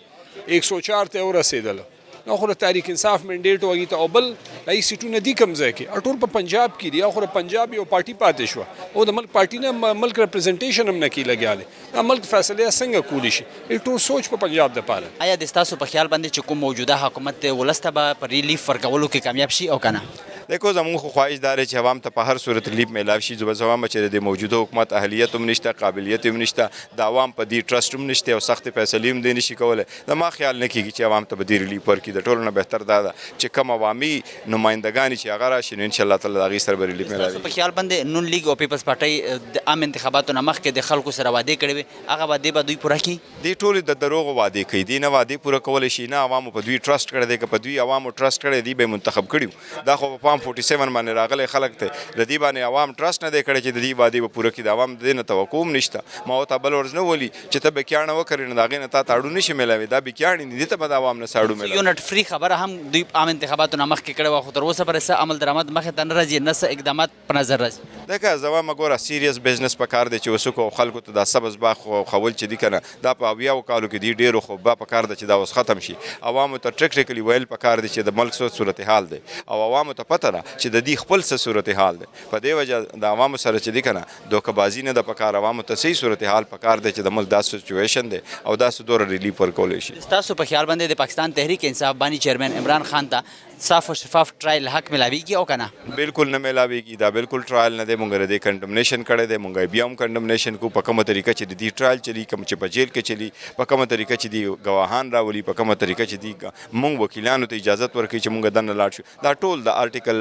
104 ته ورسېدله. نو خو د تحریک انصاف منډیټ هغې ته او بل هغې سیټونه دي کوم ځای کې ټول په پنجاب کې دي. او خو د Punjab you party پاتې شوه O the Malik party نه ملک ریپرزنټیشن هم نه کېږي لګیا دی. دا ملک فیصلې څنګه کولی شي؟ ټول سوچ په پنجاب دپاره. آیا د ستاسو په خیال باندې چې کوم موجوده حکومت دی ولس ته به په ریلیف ورکولو کې کامیاب شي او که نه؟ دیکھو زمون خو خواهش داره چې عوام ته په هر صورت ریلیف میلاو شي. زه وایم چې د موجوده حکومت اهلیت هم نشته, قابلیت هم نشته, د عوام په دې ټرسټ هم نشته او سختې فیصلې هم دی نشي کولی. زما خیال نه کېږي چې عوام ته به دې ریلیف ورکړي. د ټولو نه بهتر دا ده چې کوم عوامي نمایندګانې چې هغه راشي نو انشاءالله تعالی د هغې سره به ریلیف میلاوي. په خیال باندې نون لیگ او پیپلز پارټۍ د عام انتخاباتو نه مخکې د خلکو سره وعدې کړې وې هغه وعدې به دوی پوره کړي؟ دې ټولې د دروغو وعدې کوي. دې نه وعدې پوره کولی شي نه عوامو په دوی ټرسټ کړی دی. که په دوی عوامو ټرسټ کړی دی به یې منتخب کړي. دا خو په پام فارم 47 باندې راغلي خلک ته د دې باندې عوام ټرست نه دی کړی چې د دې وعدې به پوره کړي د عوام د دې نه توقع هم نشته ما ورته بل ورځ نه ولي چې ته بکیاڼه وکړې نو د هغې نه تا ته اړو نشي میلاوي دا بکیاڼې دي دې ته به د عوام نه څه اړو میلاوي یونټ فری خبره هم دوی عام انتخاباتو نه مخکې کړې وه خو تر اوسه پورې څه عمل درآمد مخې ته نه راځي نه څه اقدامات په نظر راځي دغه زه وایم ګوره سیریس بزنس په کار دی چې وسکو خلکو ته دا سبز باغ خول چې دي که نه دا په اویاو کالو کې دي ډېرو خو به په کار ده چې دا اوس ختم شي عوامو ته ټریکټیکلي ویل په کار دی چې د ملک څه صورتحال دی او عوامو ته پته ده چې د دې خپل څه صورتحال دی په دې وجه د عوامو سره چې دي که نه دوکهبازي نه ده په کار عوامو ته صحیح صورتحال په کار دی چې د ملک دا سچویشن دی او دا څه دوره ریلیف ورکولی شي ستاسو په خیال باندې د پاکستان تحریک انصاف بانی چیئرمین عمران خان ته صاف و شفاف ټرایل حق ملاویږي او که نه بالکل نه میلاویږي دا بالکل ټرایل نه دی مونږ د دې کنډمنیشن کړی دی مونږ بیا هم کنډمنیشن کو په کومه طریقه چې د دې ټرایل چلی کوم چې په جیل کې چلی په کومه طریقه چې دی ګواهان راولي په کومه طریقه چې دی مونږ وکیلانو ته اجازه ورکړي چې مونږ دننه لاړ شو دا ټول د آرټیکل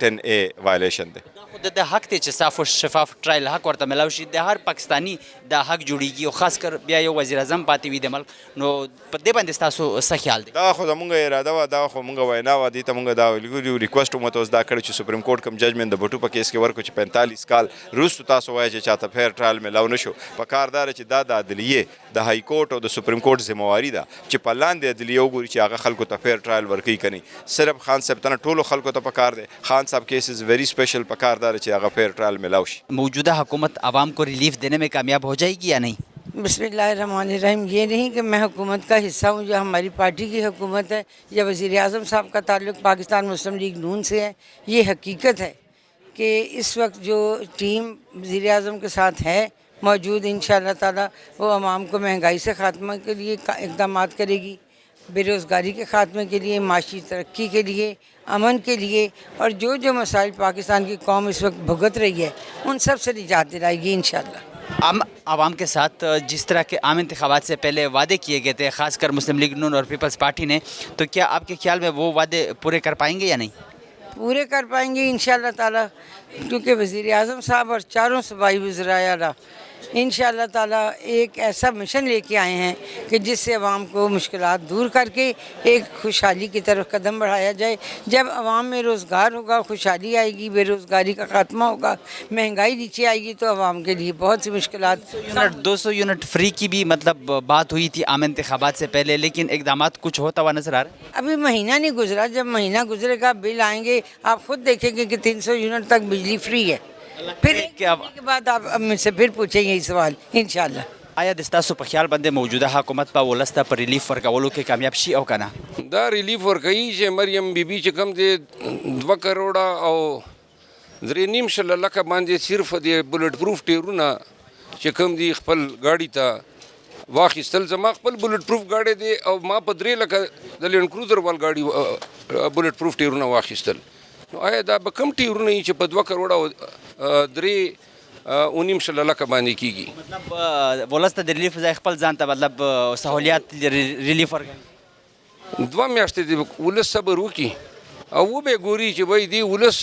10A وایلیشن دی خو د حق دی چې صاف و شفاف ټرایل حق ورته ملاو شي د هر پاکستانی دا حق جوړیږي او خاص کر بیا یو وزیر اعظم پاتې وي د ملک نو په دې باندې ستاسو څه خیال دی دا خو زمونږ اراده وه دا خو مونږ وینا وه دې ته مونږ دا ویلي ریکویسټ هم ورته اوس دا کړی چې سپریم کورټ کوم ججمنټ د بټو په کیس کې ورکړو چې 45 کال وروستو تاسو وایئ چې چاته فیر ټرایل میلاو نه شو په کار دا چې دا د عدلیې د های کورټ او د سپریم کورټ ذمہواري ده چې په لاندې عدلیې وګوري چې هغه خلکو ته فیر ټرایل ورکوي که نه صرف خان صاحب ته نه ټولو خلکو ته په کار دی خان صاحب کیس از ویری اسپیشل په کار دا چې هغه فیر ٹرائل ملاو شي موجودہ حکومت عوام کو ریلیف دینے میں کامیاب ہو جائے گی یا نہیں؟ بسم اللہ الرحمن الرحیم یہ نہیں کہ میں حکومت کا حصہ ہوں یا ہماری پارٹی کی حکومت ہے یا وزیر اعظم صاحب کا تعلق پاکستان مسلم لیگ نون سے ہے یہ حقیقت ہے کہ اس وقت جو ٹیم وزیر اعظم کے ساتھ ہے موجود انشاءاللہ تعالی وہ عوام کو مہنگائی سے خاتمہ کے لیے اقدامات کرے گی بے روزگاری کے خاتمے کے لیے معاشی ترقی کے لیے امن کے لیے اور جو مسائل پاکستان کی قوم اس وقت بھگت رہی ہے ان سب سے نجات دلائے گی انشاءاللہ عوام کے ساتھ جس طرح کے عام انتخابات سے پہلے وعدے کیے گئے تھے خاص کر مسلم لیگ نون اور پیپلز پارٹی نے تو کیا آپ کے خیال میں وہ وعدے پورے کر پائیں گے یا نہیں؟ پورے کر پائیں گے انشاءاللہ تعالی کیونکہ وزیر اعظم صاحب اور چاروں صوبائی وزرائے اعلیٰ انشاءاللہ تعالی ایک ایسا مشن لے کے آئے ہیں کہ جس سے عوام کو مشکلات دور کر کے ایک خوشحالی کی طرف قدم بڑھایا جائے جب عوام میں روزگار ہوگا خوشحالی آئے گی بے روزگاری کا خاتمہ ہوگا مہنگائی نیچے آئے گی تو عوام کے لیے بہت سی مشکلات 200 یونٹ فری کی بھی مطلب بات ہوئی تھی عام انتخابات سے پہلے لیکن اقدامات کچھ ہوتا ہوا نظر آ رہا ہے ابھی مہینہ نہیں گزرا جب مہینہ گزرے گا بل آئیں گے آپ خود دیکھیں گے کہ 300 یونٹ تک بجلی فری ہے پھر ایک کے بعد آپ مجھ سے پھر پوچھیں گے یہ سوال انشاءاللہ آیا د ستاسو په خیال باندې موجوده حکومت په ولس ته په ریلیف ورکولو کې کامیاب شي او کنه دا ریلیف ورکوي چې مریم بی بی چې کم دی 2 کروڑه او 3.5 لکه باندې صرف د بلټ پروف ټیرونه چې کم دی خپل گاډي ته واخیستل زما خپل بلټ پروف گاډي دی او ما په 3 لکه د لینډ کروزر وال گاډي بلټ پروف ټیرونه واخیستل نو آیا دا به کم ټیرونه چې په 2 کروڑه او 3.5 لکه باندې کیږي مطلب ولس ته د ریلیف ځای خپل ځان ته مطلب سہولیات ریلیف ورکوي 2 میاشتې د ولس صبر وکړي او وبه ګوري چې وای دی ولس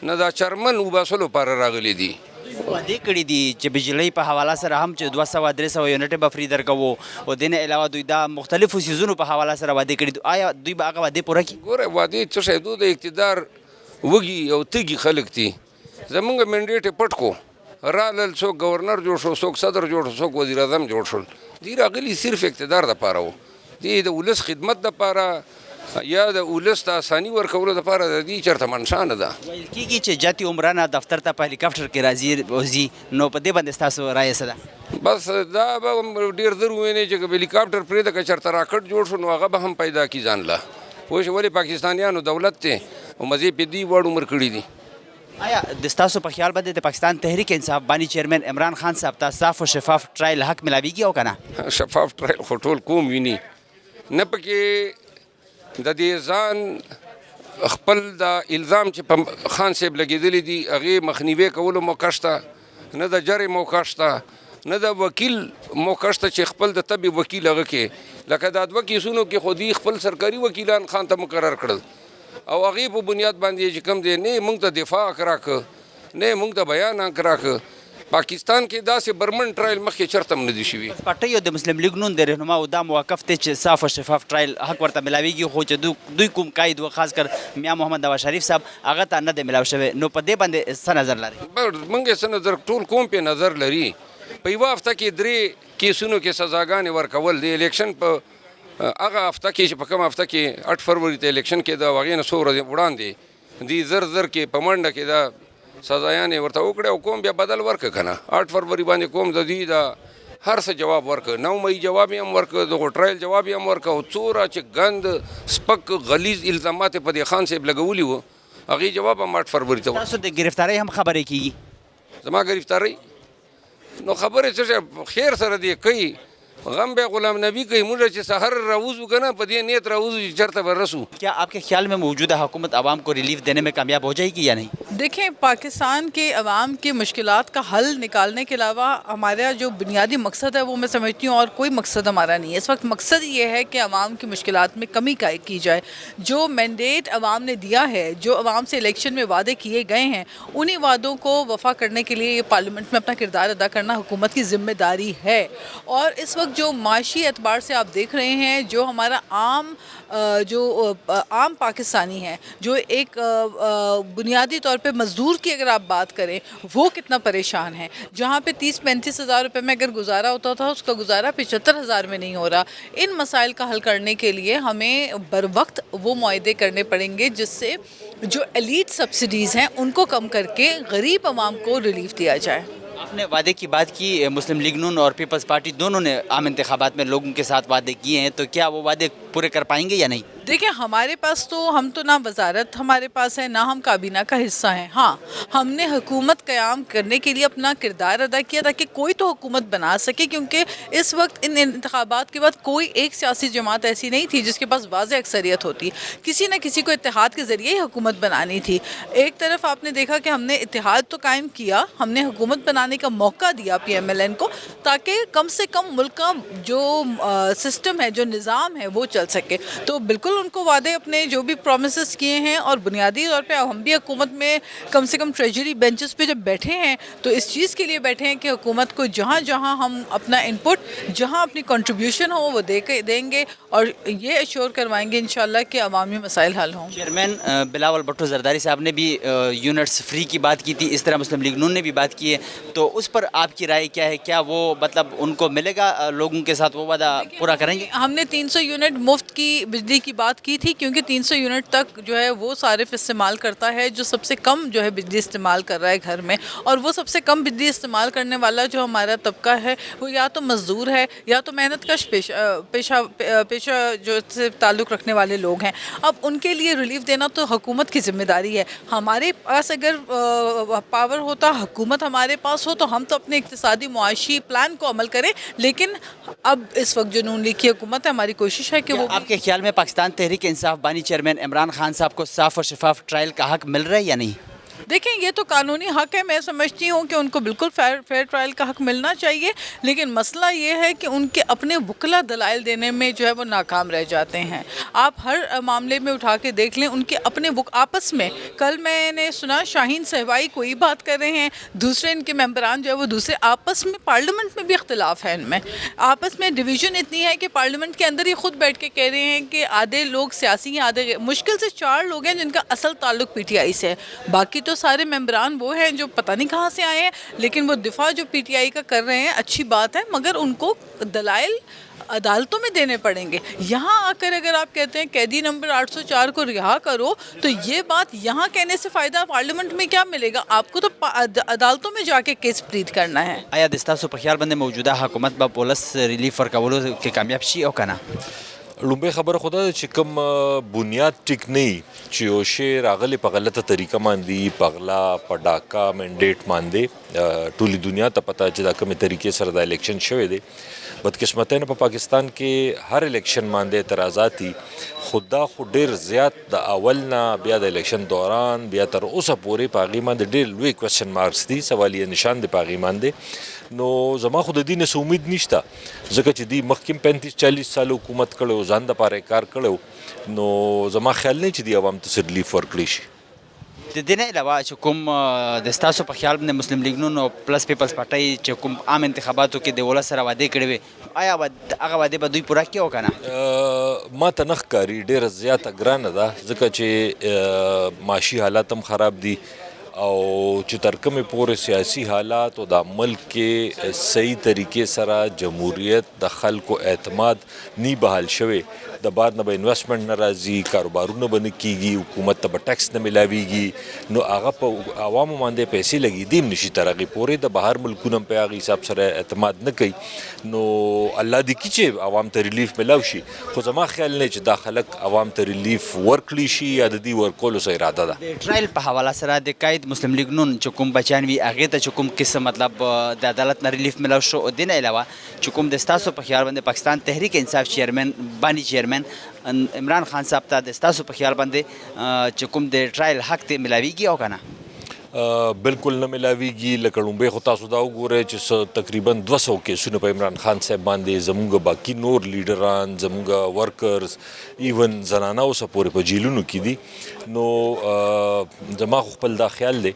نه دا چرمن وباسلو پر راغلي دي وعدې کړي دي چې بجلی په حواله سره هم چې 200-300 یونټې به فری درکوو او دې نه علاوه دوی دا مختلفو څیزونو په حواله سره وعدې کړي دي آیا دوی به هغه وعدې پوره کړي ګوره وعدې څه شی د اقتدار وږي او تږي خلک دي زمونږ منډیټ یې پټ کو رالل څوک گورنر جوړ شو څوک صدر جوړ شو څوک وزیر اعظم جوړ شول دی راغلي صرف اقتدار دپاره و دی د ولس خدمت دپاره یا د ولس ته اساني ورکولو دپاره د دې چېرته منشا نه ده ویل کېږي چې جاتي عمرانه دفتر ته په هلیکاپټر کې راځي نو په دې باندې ستاسو رایه څه ده بس دا به ډېر زر ووینې چې هلیکاپټر پرېږده که چېرته راکټ جوړ شو نو هغه به هم پیدا کړي ځان له پوه شو ولې پاکستانیانو دولت دی او مزې پې دوی وړ عمر کړي دي آیا د ستاسو په خیال باندې د پاکستان تحریک انصاف بانی چیئرمین عمران خان صاحب ته صاف و شفاف ټرایل حق ملاویږي او کنه شفاف ټرایل خو ټول کوم ویني نه پکې د دې ځان خپل د الزام چې په خان صاحب لګېدلی دي هغې مخنیوي کولو موقع شته نه د جرې موقع شته نه د وکیل موقع شته چې خپل د طبي وکیل هغه کې لکه دا 2 کیسونو کې خو دوی خپل سرکاري وکیلان خان ته مقرر کړل او هغې په بنیاد باندې چې کوم دی نه موږ ته دفاع راکړه نه موږ ته بیان راکړه پاکستان کې داسې برمن ټرایل مخکې چرته هم نه دي شوي. پارټي او د مسلم لیگ نون د رهنما او دا موقف ته چې صاف او شفاف ټرایل حق ورته ملاویږي، خو چې دوی کوم قائد و خاص کر میاں محمد نواز شریف صاحب هغه ته نه دی ملاو شوی، نو په دې باندې څه نظر لري؟ موږ یې څه نظر ټول قوم پې نظر لري. په یوه هفته کې 3 کیسونو کې سزاګانې ورکول د الیکشن په هغه هفته کې چې په کومه هفته کې 8 فروری ته الیکشن کې د هغې نه څو ورځې وړاندې دي زر کې په منډه کې دا سزایانې ورته وکړې او کوم بیا بدل ورکړه که نه. 8 فروری باندې کوم د دوی د هر څه جواب ورکړه، 9 مئی جواب یې هم ورکړه، دغو ټرایل جواب یې هم ورکړه، او څومره چې ګند سپک غلیظ الزامات یې په دې خان صاحب لګولي وو هغې جواب هم 8 فروری ته ورکړه. تاسو د گرفتارۍ هم خبرې کیږي؟ زما گرفتارۍ نو خبرې څه خیر سره دی کوي، غم بیا غلام نبی کوي، موږ چې سحر راوځو که نه په دې نیت راوځو چې چېرته به رسو. کیا آپ کے خیال میں موجودہ حکومت عوام کو ریلیف دینے میں کامیاب ہو جائے گی یا نہیں؟ دیکھیں، پاکستان کے عوام کی مشکلات کا حل نکالنے کے علاوہ ہمارا جو بنیادی مقصد ہے وہ میں سمجھتی ہوں اور کوئی مقصد ہمارا نہیں ہے. اس وقت مقصد یہ ہے کہ عوام کی مشکلات میں کمی کی جائے. جو مینڈیٹ عوام نے دیا ہے، جو عوام سے الیکشن میں وعدے کیے گئے ہیں، انہی وعدوں کو وفا کرنے کے لیے یہ پارلیمنٹ میں اپنا کردار ادا کرنا حکومت کی ذمہ داری ہے. اور اس وقت جو معاشی اعتبار سے آپ دیکھ رہے ہیں، جو ہمارا عام پاکستانی ہے، جو ایک بنیادی طور پہ مزدور کی اگر آپ بات کریں، وہ کتنا پریشان ہے. جہاں پہ 30-35 ہزار روپے میں اگر گزارا ہوتا تھا، اس کا گزارا 75 ہزار میں نہیں ہو رہا. ان مسائل کا حل کرنے کے لیے ہمیں بر وقت وہ معاہدے کرنے پڑیں گے جس سے جو ایلیٹ سبسڈیز ہیں ان کو کم کر کے غریب عوام کو ریلیف دیا جائے. آپ نے وعدے کی بات کی، مسلم لیگ نون اور پیپلز پارٹی دونوں نے عام انتخابات میں لوگوں کے ساتھ وعدے کیے ہیں، تو کیا وہ وعدے پورے کر پائیں گے یا نہیں؟ دیکھیں، ہمارے پاس تو ہم تو نہ وزارت ہمارے پاس ہے، نہ ہم کابینہ کا حصہ ہیں. ہاں، ہم نے حکومت قیام کرنے کے لیے اپنا کردار ادا کیا تاکہ کوئی تو حکومت بنا سکے، کیونکہ اس وقت ان انتخابات کے بعد کوئی ایک سیاسی جماعت ایسی نہیں تھی جس کے پاس واضح اکثریت ہوتی. کسی نہ کسی کو اتحاد کے ذریعے ہی حکومت بنانی تھی. ایک طرف آپ نے دیکھا کہ ہم نے اتحاد تو قائم کیا، ہم نے حکومت بنانے کا موقع دیا PMLN کو، تاکہ کم سے کم ملک کا جو سسٹم ہے، جو نظام ہے، وہ چل سکے. تو بالکل ان کو وعدے اپنے جو بھی پرومسز کیے ہیں، اور بنیادی طور پہ ہم بھی حکومت میں کم سے کم ٹریجری بینچز پہ جب بیٹھے ہیں تو اس چیز کے لیے بیٹھے ہیں کہ حکومت کو جہاں جہاں ہم اپنا انپٹ، جہاں اپنی کنٹریبیوشن ہو وہ دیں گے، اور یہ ایشور کروائیں گے انشاءاللہ کہ عوامی مسائل حل ہوں. چیئرمین بلاول بھٹو زرداری صاحب نے بھی یونٹس فری کی بات کی تھی، اس طرح مسلم لیگ نون نے بھی بات کی ہے، تو اس پر آپ کی رائے کیا ہے؟ کیا وہ مطلب ان کو ملے گا لوگوں کے ساتھ وہ وعدہ پورا کریں گے؟ ہم نے 300 یونٹ مفت کی بجلی کی بات کی تھی، کیونکہ 300 یونٹ تک جو ہے وہ صارف استعمال کرتا ہے جو سب سے کم جو ہے بجلی استعمال کر رہا ہے گھر میں. اور وہ سب سے کم بجلی استعمال کرنے والا جو ہمارا طبقہ ہے وہ یا تو مزدور ہے یا تو محنت کش پیشہ جو سے تعلق رکھنے والے لوگ ہیں. اب ان کے لیے ریلیف دینا تو حکومت کی ذمہ داری ہے. ہمارے پاس اگر پاور ہوتا، حکومت ہمارے پاس ہو، تو ہم تو اپنے اقتصادی معاشی پلان کو عمل کریں. لیکن اب اس وقت جو نون لیگ کی حکومت ہے، ہماری کوشش ہے کہ وہ آپ کے خیال میں پاکستان تحریک انصاف بانی چیئرمین عمران خان صاحب کو صاف اور شفاف ٹرائل کا حق مل رہا ہے یا نہیں؟ دیکھیں، یہ تو قانونی حق ہے. میں سمجھتی ہوں کہ ان کو بالکل فیئر ٹرائل کا حق ملنا چاہیے، لیکن مسئلہ یہ ہے کہ ان کے اپنے وکلا دلائل دینے میں جو ہے وہ ناکام رہ جاتے ہیں. آپ ہر معاملے میں اٹھا کے دیکھ لیں، ان کے اپنے آپس میں، کل میں نے سنا شاہین صہبائی کوئی بات کر رہے ہیں، دوسرے ان کے ممبران جو ہے وہ دوسرے. آپس میں پارلیمنٹ میں بھی اختلاف ہے، ان میں آپس میں ڈویژن اتنی ہے کہ پارلیمنٹ کے اندر ہی خود بیٹھ کے کہہ رہے ہیں کہ آدھے لوگ سیاسی ہیں، آدھے مشکل سے 4 لوگ ہیں جن کا اصل تعلق PTI سے ہے. باقی تو سارے ممبران وہ ہیں جو پتہ نہیں کہاں سے آئے ہیں، لیکن وہ دفاع جو PTI کا کر رہے ہیں اچھی بات ہے، مگر ان کو دلائل عدالتوں میں دینے پڑیں گے. یہاں آ کر اگر آپ کہتے ہیں قیدی نمبر 804 کو رہا کرو، تو یہ بات یہاں کہنے سے فائدہ پارلیمنٹ میں کیا ملے گا؟ آپ کو تو عدالتوں میں جا کے کیس پلیڈ کرنا ہے. آیا د ستاسو په خیال باندې موجوده حکومت به پولیس ریلیف ورکولو کې کامیاب شي او کنه؟ لومبۍ خبره خو دا ده چې کوم بنیاد ټیک نه وي چې یو شی راغلی په غلطه طریقه باندې، په غلا، په ډاکا منډیټ باندې ټولې دنیا ته پته چې دا کومې طریقې سره دا الیکشن شوی دی. بدقسمتۍ په پاکستان کې هر الیکشن باندې اعتراضات دي، خو دا خو ډېر زیات د اول نه بیا د الیکشن دوران بیا تر اوسه پورې په هغې باندې ډېر لوی کوېسچن مارکس دي، سوالیه نشان دی په هغې باندې. نو زما خو د دې نه څه امید نشته، ځکه چې دوی مخکې 35-40 سال حکومت کړی، ځان دپاره یې کار کړی، نو زما خیال نه چې دوی عوام ته څه ریلیف ورکړی شي. د دې نه علاوه چې کوم د ستاسو په خیال باندې مسلم لیگ نون او پلس پیپلز پارټۍ چې کوم عام انتخاباتو کې د ولس سره وعدې کړې وي آیا هغه وعدې به دوی پوره کړي او که نه؟ ما ته نه ښکاري، ډېره زیاته ګرانه ده ځکه چې معاشي حالات هم خراب دي او چې تر کومې پورې سیاسي حالات او د ملک کې صحیح طریقې سره جمهوریت د خلکو اعتماد نی بحال شوی، د بار نه به انویسټمنټ نه راځي، کاروبارونه به نه کېږي، حکومت ته به ټیکس نه میلاویږي، نو هغه په عوامو باندې پیسې لګېدي هم نشي تر هغې پورې، د بهر ملکونه هم په هغه حساب سره اعتماد نه کوي. نو الله دې کړي چې عوام ته ریلیف میلاو شي، خو زما خیال نه چې دا خلک عوام ته ریلیف ورکړي شي یا د دې ورکولو څه اراده ده. د ټرایل په حواله سره د قاید مسلم لیگ نون چې کوم بچیان وي هغې ته چې کوم قسم مطلب د عدالت نه ریلیف میلاو شو، او دې نه علاوه چې کوم د ستاسو په خیال باندې پاکستان تحریک انصاف چیرمن بانی چیرمن عمران خان صاحب ته د ستاسو په خیال باندې چې کوم د ټرایل حق ته ملاویږي او که نه؟ بالکل نه ملاویږي. لکه لومبۍ خو تاسو دا وګورئ چې تقریبا 200 کیسونه په عمران خان صاحب باندې زموږ باقي نور لیډران، زموږ ورکرز، ایون زنانه اوسه پورې په جیلونو کې دي. نو زما خو خپل دا خیال دی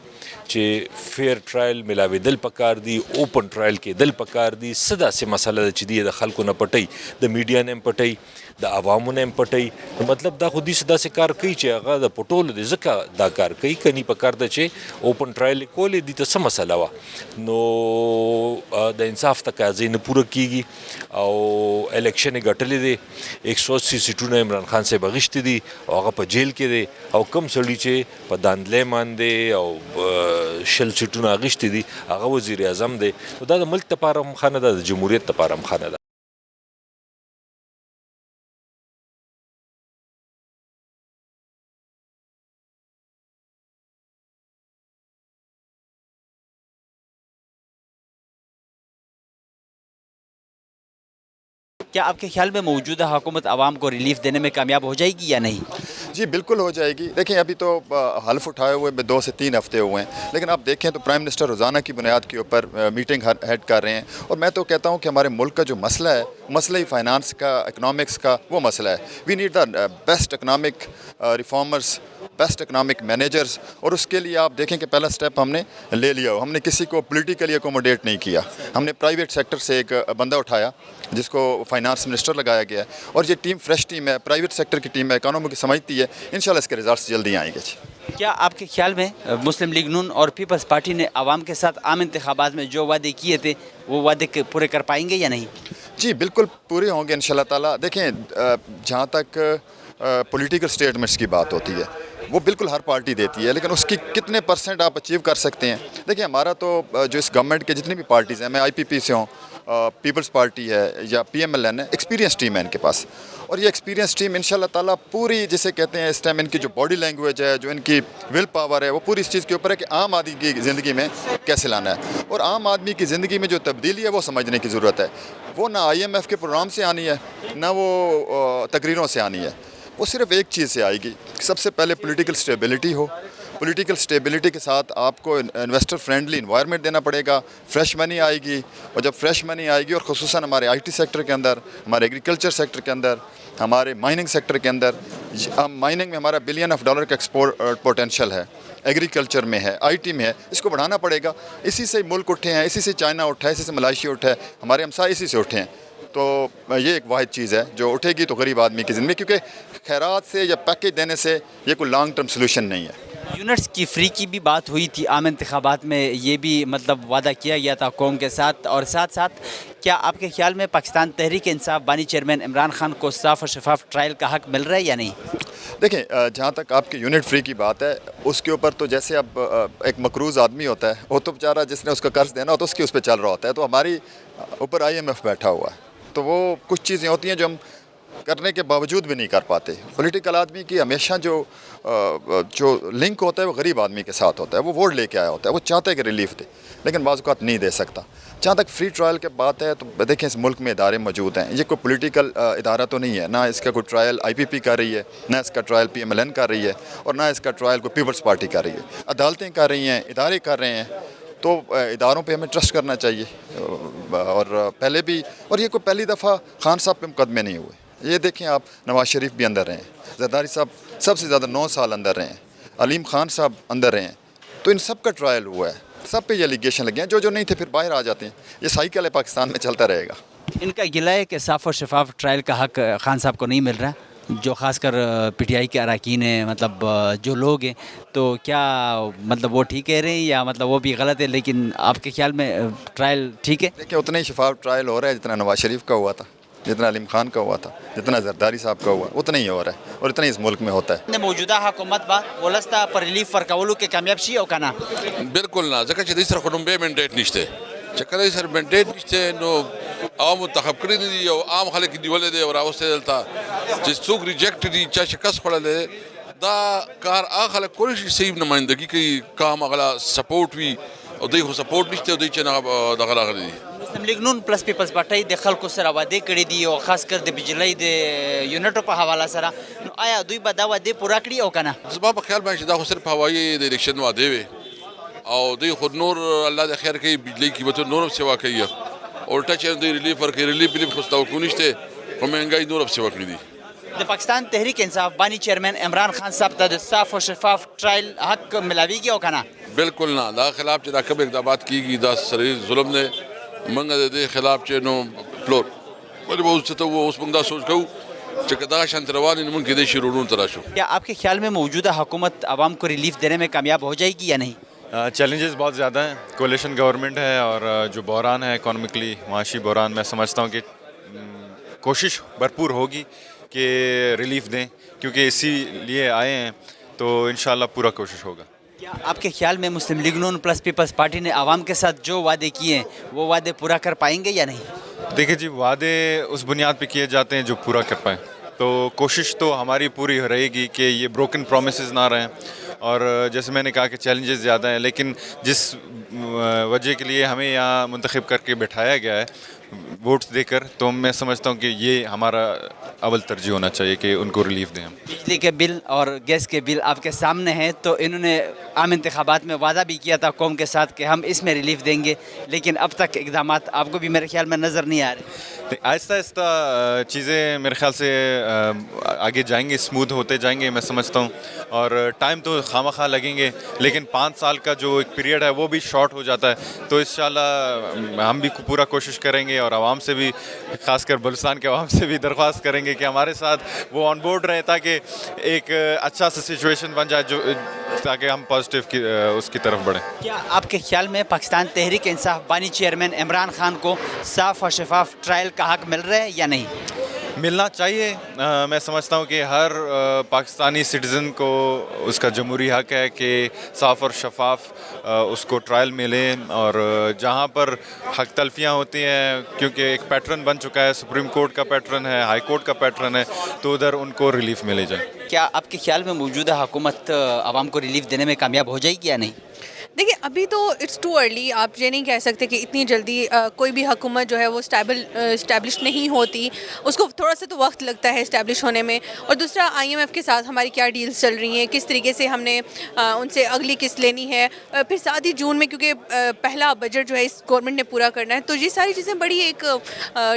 چې فیر ټرایل ملاوېدل پکار دي، اوپن ټرایل کېدل پکار دي. څه داسې مسله ده چې دی د خلکو نه پټوي، د میډیا نه هم پټوي، د عوامو نه هم پټوي. نو مطلب دا خو دوی څه داسې کار کوي چې هغه د پټولو دی، ځکه دا کار کوي. کني پکار ده چې اوپن ټرایل یې کولې دي ته څه مسله وه، نو د انصاف تقاضې نه پوره کېږي او الیکشن یې ګټلی دی. 180 سیټونه عمران خان صاحب اخیستي دي او هغه په جیل کې دی، او کم سړي چې په داندلی باندې او 100 سیټونه اخیستي دي هغه وزیر اعظم دی. نو دا د ملک دپاره هم ښه نه ده، د جمهوریت دپاره هم ښه نه ده. کیا آپ کے خیال میں موجودہ حکومت عوام کو ریلیف دینے میں کامیاب ہو جائے گی یا نہیں؟ جی بالکل ہو جائے گی. دیکھیں ابھی تو حلف اٹھائے ہوئے 2 سے 3 ہفتے ہوئے ہیں، لیکن آپ دیکھیں تو پرائم منسٹر روزانہ کی بنیاد کے اوپر میٹنگ ہیڈ کر رہے ہیں. اور میں تو کہتا ہوں کہ ہمارے ملک کا جو مسئلہ ہے، مسئلہ ہی فائنانس کا، اکنامکس کا وہ مسئلہ ہے. We need the best economic reformers, best economic managers. اور اس کے لیے آپ دیکھیں کہ پہلا سٹیپ ہم نے لے لیا ہو. ہم نے کسی کو پولیٹیکلی اکوموڈیٹ نہیں کیا، ہم نے پرائیویٹ سیکٹر سے ایک بندہ اٹھایا جس کو فائنانس منسٹر لگایا گیا ہے. اور یہ ٹیم فریش ٹیم ہے، پرائیویٹ سیکٹر کی ٹیم ہے، اکانومی کی سمجھتی ہے. انشاءاللہ اس کے ریزلٹس جلدی آئیں گے. کیا آپ کے خیال میں مسلم لیگ نون اور پیپلز پارٹی نے عوام کے ساتھ عام انتخابات میں جو وعدے کیے تھے وہ وعدے پورے کر پائیں گے یا نہیں؟ جی بالکل پورے ہوں گے انشاءاللہ تعالیٰ. دیکھیں جہاں تک پولیٹیکل سٹیٹمنٹس کی بات ہوتی ہے وہ بالکل ہر پارٹی دیتی ہے، لیکن اس کی کتنے % آپ اچیو کر سکتے ہیں. دیکھیں ہمارا تو جو اس گورنمنٹ کے جتنی بھی پارٹیز ہیں، میں آئی پی پی سے ہوں، پیپلز پارٹی ہے یا پی ایم ایل این ہے، ایکسپیرینس ٹیم ہے ان کے پاس. اور یہ ایکسپیرینس ٹیم انشاءاللہ تعالیٰ پوری جسے کہتے ہیں اس ٹائم ان کی جو باڈی لینگویج ہے، جو ان کی ول پاور ہے، وہ پوری اس چیز کے اوپر ہے کہ عام آدمی کی زندگی میں کیسے لانا ہے. اور عام آدمی کی زندگی میں جو تبدیلی ہے وہ سمجھنے کی ضرورت ہے. وہ نہ آئی ایم ایف کے پروگرام سے آنی ہے، نہ وہ تقریروں سے آنی ہے. وہ صرف ایک چیز سے آئے گی، سب سے پہلے پولیٹیکل سٹیبلٹی ہو. پولیٹیکل سٹیبلٹی کے ساتھ آپ کو انویسٹر فرینڈلی انوائرمنٹ دینا پڑے گا. فریش منی آئے گی، اور جب فریش منی آئے گی اور خصوصاً ہمارے آئی ٹی سیکٹر کے اندر، ہمارے ایگریکلچر سیکٹر کے اندر، ہمارے مائننگ سیکٹر کے اندر، مائننگ میں ہمارا $1 بلین کا ایکسپورٹ پوٹینشیل ہے، ایگریکلچر میں ہے، آئی ٹی میں ہے. اس کو بڑھانا پڑے گا. اسی سے ملک اٹھے ہیں، اسی سے چائنا اٹھا ہے، اسی سے ملائیشیا اٹھا ہے، ہمارے ہمسائے اسی سے اٹھے ہیں. تو یہ ایک واحد چیز ہے جو اٹھے گی تو غریب آدمی کی زندگی، کیونکہ خیرات سے یا پیکیج دینے سے یہ کوئی لانگ ٹرم سلوشن نہیں ہے. یونٹس کی فری کی بھی بات ہوئی تھی عام انتخابات میں، یہ بھی مطلب وعدہ کیا گیا تھا قوم کے ساتھ. اور ساتھ ساتھ کیا آپ کے خیال میں پاکستان تحریک انصاف بانی چیئرمین عمران خان کو صاف اور شفاف ٹرائل کا حق مل رہا ہے یا نہیں؟ دیکھیں جہاں تک آپ کے یونٹ فری کی بات ہے، اس کے اوپر تو جیسے اب ایک مقروض آدمی ہوتا ہے، وہ تو بیچارہ جس نے اس کا قرض دینا ہوتا ہے اس پہ چل رہا ہوتا ہے. تو ہماری اوپر آئی ایم ایف بیٹھا ہوا ہے، تو وہ کچھ چیزیں ہوتی ہیں جو ہم کرنے کے باوجود بھی نہیں کر پاتے. پولیٹیکل آدمی کی ہمیشہ جو لنک ہوتا ہے وہ غریب آدمی کے ساتھ ہوتا ہے. وہ ووٹ لے کے آیا ہوتا ہے، وہ چاہتا ہے کہ ریلیف دے، لیکن بعض اوقات نہیں دے سکتا. جہاں تک فری ٹرائل کی بات ہے تو دیکھیں اس ملک میں ادارے موجود ہیں. یہ کوئی پولیٹیکل ادارہ تو نہیں ہے، نہ اس کا کوئی ٹرائل آئی پی پی کر رہی ہے، نہ اس کا ٹرائل پی ایم ایل این کر رہی ہے، اور نہ اس کا ٹرائل کوئی پیپلز پارٹی کر رہی ہے. عدالتیں کر رہی ہیں، ادارے کر رہے ہیں. تو اداروں پہ ہمیں ٹرسٹ کرنا چاہیے. اور پہلے بھی، اور یہ کوئی پہلی دفعہ خان صاحب پہ مقدمے نہیں ہوئے. یہ دیکھیں آپ، نواز شریف بھی اندر رہے ہیں، زرداری صاحب سب سے زیادہ 9 سال اندر رہے ہیں. علیم خان صاحب اندر رہے ہیں تو ان سب کا ٹرائل ہوا ہے, سب پہ یہ الیگیشن لگے ہیں, جو نہیں تھے پھر باہر آ جاتے ہیں. یہ سائیکل ہے, پاکستان میں چلتا رہے گا. ان کا گلہ ہے کہ صاف اور شفاف ٹرائل کا حق خان صاحب کو نہیں مل رہا, جو خاص کر پی ٹی آئی کے اراکین ہیں, مطلب جو لوگ ہیں, تو کیا مطلب وہ ٹھیک کہہ رہے ہیں یا مطلب وہ بھی غلط ہے؟ لیکن آپ کے خیال میں ٹرائل ٹھیک ہے؟ دیکھیں اتنا ہی شفاف ٹرائل ہو رہا ہے جتنا نواز شریف کا ہوا تھا, جتنا علیم خان کا ہوا تھا, جتنا زرداری صاحب کا ہوا, اتنا ہی ہو رہا ہے اور اتنا ہی اس ملک میں ہوتا ہے. موجودہ حکومت با ولستا پر ریلیف ورکولو کې کامیاب شي او کنه؟ بالکل نه, ځکه چې د سره خو به منډیټ نشته, چې کله سره منډیټ نشته نو عوام منتخب کړی دي او عام خلک دی ولې دی او راوسته دلته چې څوک ریجیکټ دي چا شکست خوړل دا کار هغه خلک کولی شي صحیح نمائندګي کوي کام هغه سپورټ وي او دوی خو سپورټ نشته, دوی چې نه دغه راغلي دي. مسلم لیگ نون پلس پیپلز پارټي د خلکو سره وعده کړې دي او خاص کر د بجلی د یونټو په حواله سره, نو آیا دوی به دا وعده پوره کړي او کنه؟ زما په خیال باندې دا خو صرف هوایي د الیکشن وعده وي او دوی خود نور الله د خیر کوي, بجلی قیمتو نور هم سیوا کوي, الټا چې دوی ریلیف ورکوي, ریلیف خو ستاو نشته خو مهنګای نور هم سیوا کړي دي. د پاکستان تحریک انصاف بانی چیئرمین عمران خان صاحب ته د صاف او شفاف ټرایل حق ملاویږي او کنه؟ بالکل نه, دا خلاف چې دا کوم اقدامات کیږي دا سری ظلم نه, منګه د دې خلاف چې نو پلور ولې به اوس ته اوس موږ دا سوچ کوو چې کدا شانت روان نه ممکن دې شروع تراشو. کیا آپ کے خیال میں موجودہ حکومت عوام کو ریلیف دینے میں کامیاب ہو جائے گی یا نہیں؟ چیلنجز بہت زیادہ ہیں, کولیشن گورنمنٹ ہے اور جو بحران ہے اکانومکلی معاشی بحران, میں سمجھتا ہوں کہ کوشش بھرپور ہوگی کہ ریلیف دیں, کیونکہ اسی لیے آئے ہیں تو انشاءاللہ پورا کوشش ہوگا. کیا آپ کے خیال میں مسلم لیگ نون پلس پیپلز پارٹی نے عوام کے ساتھ جو وعدے کیے ہیں وہ وعدے پورا کر پائیں گے یا نہیں؟ دیکھیں جی, وعدے اس بنیاد پہ کیے جاتے ہیں جو پورا کر پائیں, تو کوشش تو ہماری پوری رہے گی کہ یہ بروکن پرومسز نہ رہیں. اور جیسے میں نے کہا کہ چیلنجز زیادہ ہیں, لیکن جس وجہ کے لیے ہمیں یہاں منتخب کر کے بٹھایا گیا ہے ووٹس دے کر, تو میں سمجھتا ہوں کہ یہ ہمارا اول ترجیح ہونا چاہیے کہ ان کو ریلیف دیں. بجلی کے بل اور گیس کے بل آپ کے سامنے ہیں, تو انہوں نے عام انتخابات میں وعدہ بھی کیا تھا قوم کے ساتھ کہ ہم اس میں ریلیف دیں گے, لیکن اب تک اقدامات آپ کو بھی میرے خیال میں نظر نہیں آ رہے. آہستہ آہستہ چیزیں میرے خیال سے آگے جائیں گے, اسموتھ ہوتے جائیں گے میں سمجھتا ہوں, اور ٹائم تو خواہ لگیں گے, لیکن 5 سال کا جو ایک پیریڈ ہے وہ بھی شارٹ ہو جاتا ہے. تو انشاءاللہ ہم بھی پورا کوشش کریں گے اور عوام سے بھی, خاص کر بلوچستان کے عوام سے بھی درخواست کریں گے کہ ہمارے ساتھ وہ آن بورڈ رہیں تاکہ ایک اچھا سا سچویشن بن جائے, جو تاکہ ہم پازیٹیو اس کی طرف بڑھیں. کیا آپ کے خیال میں پاکستان تحریک انصاف بانی چیئرمین عمران خان کو صاف اور شفاف ٹرائل کا حق مل رہا ہے یا نہیں؟ ملنا چاہیے. میں سمجھتا ہوں کہ ہر پاکستانی سٹیزن کو اس کا جمہوری حق ہے کہ صاف اور شفاف اس کو ٹرائل ملے, اور جہاں پر حق تلفیاں ہوتی ہیں, کیونکہ ایک پیٹرن بن چکا ہے, سپریم کورٹ کا پیٹرن ہے, ہائی کورٹ کا پیٹرن ہے, تو ادھر ان کو ریلیف ملے جائے. کیا آپ کے خیال میں موجودہ حکومت عوام کو ریلیف دینے میں کامیاب ہو جائے گی یا نہیں؟ دیکھیں ابھی تو اٹس ٹو ارلی, آپ یہ نہیں کہہ سکتے کہ اتنی جلدی کوئی بھی حکومت جو ہے وہ اسٹیبلش نہیں ہوتی, اس کو تھوڑا سا تو وقت لگتا ہے اسٹیبلش ہونے میں. اور دوسرا IMF کے ساتھ ہماری کیا ڈیلز چل رہی ہیں, کس طریقے سے ہم نے ان سے اگلی قسط لینی ہے, پھر 7 جون میں کیونکہ پہلا بجٹ جو ہے اس گورنمنٹ نے پورا کرنا ہے, تو یہ ساری چیزیں بڑی ایک